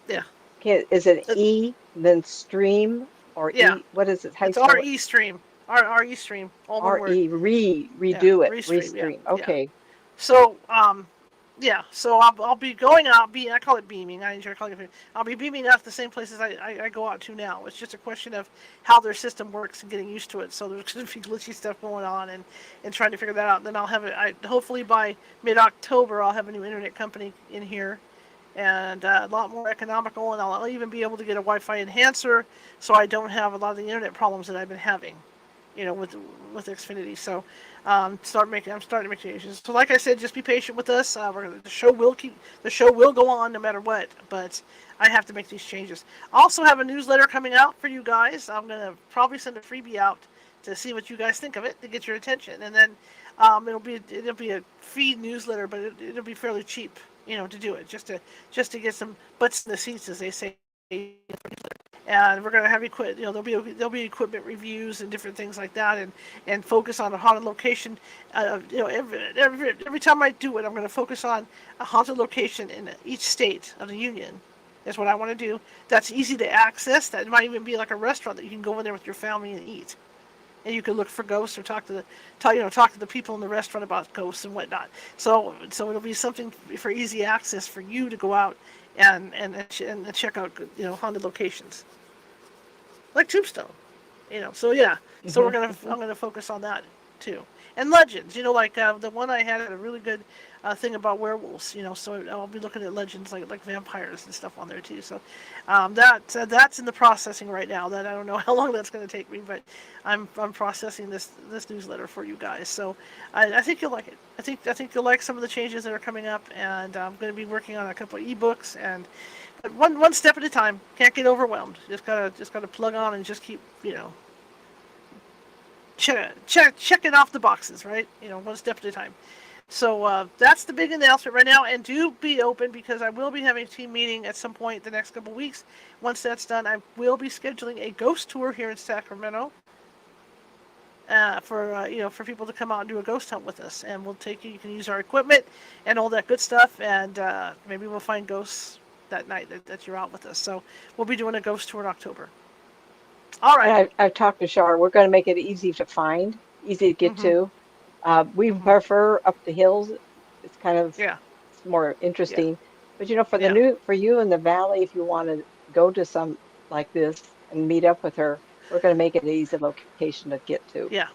A: yeah,
B: Is it
A: it,
B: E, then stream, or
A: yeah,
B: E? What is it? How you
A: it's
B: spell it?
A: RE Stream, RE Stream, all one word.
B: R-E,
A: Yeah,
B: redo it,
A: Restream. Yeah,
B: restream.
A: yeah.
B: Okay.
A: So, yeah. So I'll be going out. I call it beaming. I enjoy calling it. I'll be beaming out the same places I go out to now. It's just a question of how their system works and getting used to it. So there's going to be glitchy stuff going on and trying to figure that out. And then I'll have it. Hopefully by mid-October I'll have a new internet company in here, and a lot more economical. And I'll even be able to get a Wi-Fi enhancer, so I don't have a lot of the internet problems that I've been having, with Xfinity. So I'm starting to make changes. So like I said, just be patient with us. The show will go on no matter what, but I have to make these changes. I also have a newsletter coming out for you guys. I'm gonna probably send a freebie out to see what you guys think of it, to get your attention, and then it'll be a feed newsletter, but it'll be fairly cheap, to do it, just to get some butts in the seats, as they say. And we're going to have there'll be equipment reviews and different things like that, and focus on a haunted location. Every time I do it, I'm going to focus on a haunted location in each state of the union. That's what I want to do. That's easy to access. That might even be like a restaurant that you can go in there with your family and eat, and you can look for ghosts or talk to the people in the restaurant about ghosts and whatnot. So it'll be something for easy access for you to go out and check out haunted locations like Tombstone. So yeah. So
B: hmm
A: I'm gonna focus on that too. And legends, like the one I had a really good thing about werewolves. So I'll be looking at legends like vampires and stuff on there too. So that's in the processing right now. That I don't know how long that's going to take me, but I'm processing this newsletter for you guys. So I think you'll like it. I think you'll like some of the changes that are coming up, and I'm going to be working on a couple of ebooks, and but one step at a time. Can't get overwhelmed. Just gotta plug on and just keep checking off the boxes, right? One step at a time. So that's the big announcement right now, and do be open, because I will be having a team meeting at some point the next couple weeks. Once that's done, I will be scheduling a ghost tour here in Sacramento for people to come out and do a ghost hunt with us, and we'll take you. You can use our equipment and all that good stuff, and maybe we'll find ghosts that night that you're out with us. So we'll be doing a ghost tour in October. All right.
B: And I've talked to Shar. We're going to make it easy to find, easy to get
A: Mhm.
B: to. We
A: Mhm.
B: prefer up the hills. It's kind of
A: Yeah.
B: it's more
A: Yeah.
B: interesting. But
A: Yeah.
B: for you in the valley, if you want to go to some like this and meet up with her, we're going to make it an easy location to get to.
A: Yeah.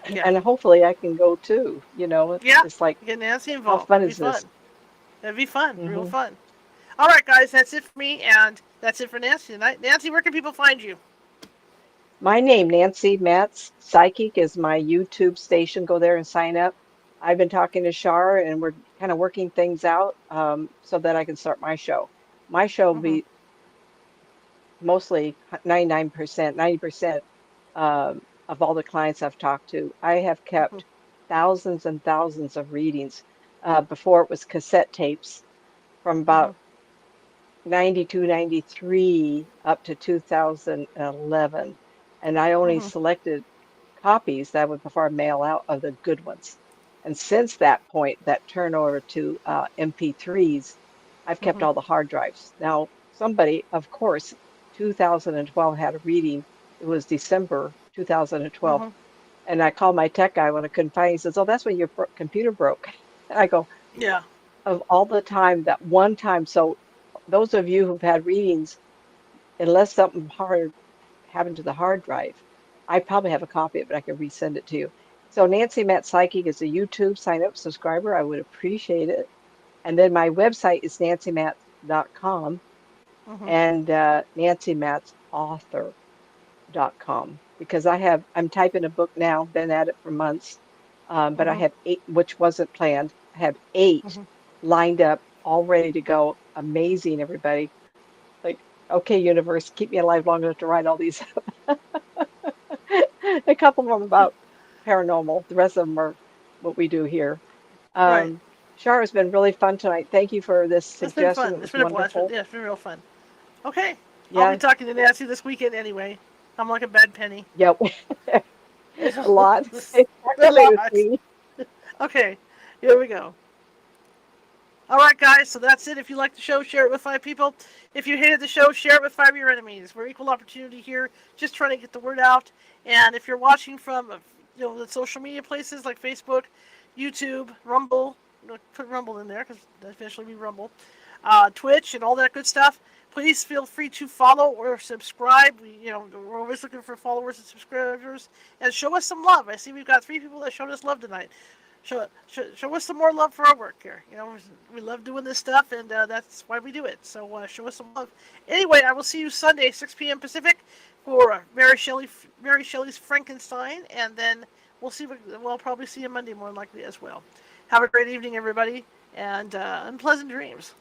A: Yeah.
B: And hopefully I can go too.
A: Yeah.
B: It's like,
A: Get Nancy
B: how
A: involved.
B: fun
A: It'd be
B: is this?
A: fun. It'd be fun. Real
B: hmm
A: fun. All right, guys. That's it for me, and that's it for Nancy tonight. Nancy, where can people find you?
B: My name, Nancy Matz Psychic, is my YouTube station. Go there and sign up. I've been talking to Shar, and we're kind of working things out so that I can start my show. My show will
A: Mhm.
B: be mostly 99%, 90% of all the clients I've talked to. I have
A: Mhm.
B: kept thousands and thousands of readings. Before it was cassette tapes from about
A: Mhm.
B: 92, 93 up to 2011. And I only
A: Mhm.
B: selected copies that I would prefer mail out of the good ones. And since that point, that turnover to MP3s, I've kept
A: Mhm.
B: all the hard drives. Now, somebody, of course, 2012 had a reading. It was December 2012.
A: Mhm.
B: And I called my tech guy when I couldn't find it. He says, "Oh, that's when your computer broke." And I go,
A: Yeah.
B: of all the time, that one time. So those of you who've had readings, unless something hard happened to the hard drive, I probably have a copy of it. I can resend it to you. So Nancy Matt Psychic is a YouTube sign up subscriber. I would appreciate it. And then my website is nancymatz.com
A: Mhm.
B: and nancymatzauthor.com because I'm typing a book now, been at it for months. But I
A: Mhm.
B: have 8, which wasn't planned. I have 8
A: Mhm.
B: lined up, all ready to go. Amazing, everybody. Like, okay, universe, keep me alive long enough to write all these. A couple of them about paranormal. The rest of them are what we do here.
A: Right.
B: Shar, has been really fun tonight. Thank you for this
A: It's been
B: suggestion.
A: fun.
B: It
A: It's
B: was
A: been a blast.
B: wonderful.
A: Yeah, it's been real fun. Okay. I'll be
B: Yeah,
A: talking to Nancy this weekend anyway. I'm like a bad penny.
B: yep. A lot.
A: A
B: Exactly with
A: lot.
B: me.
A: Okay. Here we go. All right, guys. So that's it. If you like the show, share it with 5 people. If you hated the show, share it with 5 of your enemies. We're equal opportunity here, just trying to get the word out. And if you're watching from, the social media places like Facebook, YouTube, Rumble, put Rumble in there because eventually we Rumble, Twitch, and all that good stuff. Please feel free to follow or subscribe. We're always looking for followers and subscribers, and show us some love. I see we've got 3 people that showed us love tonight. Show us some more love for our work here. We love doing this stuff, and that's why we do it. So show us some love. Anyway, I will see you Sunday, 6 p.m. Pacific, for Mary Shelley's Frankenstein, and then we'll probably see you Monday more than likely as well. Have a great evening, everybody, and unpleasant dreams.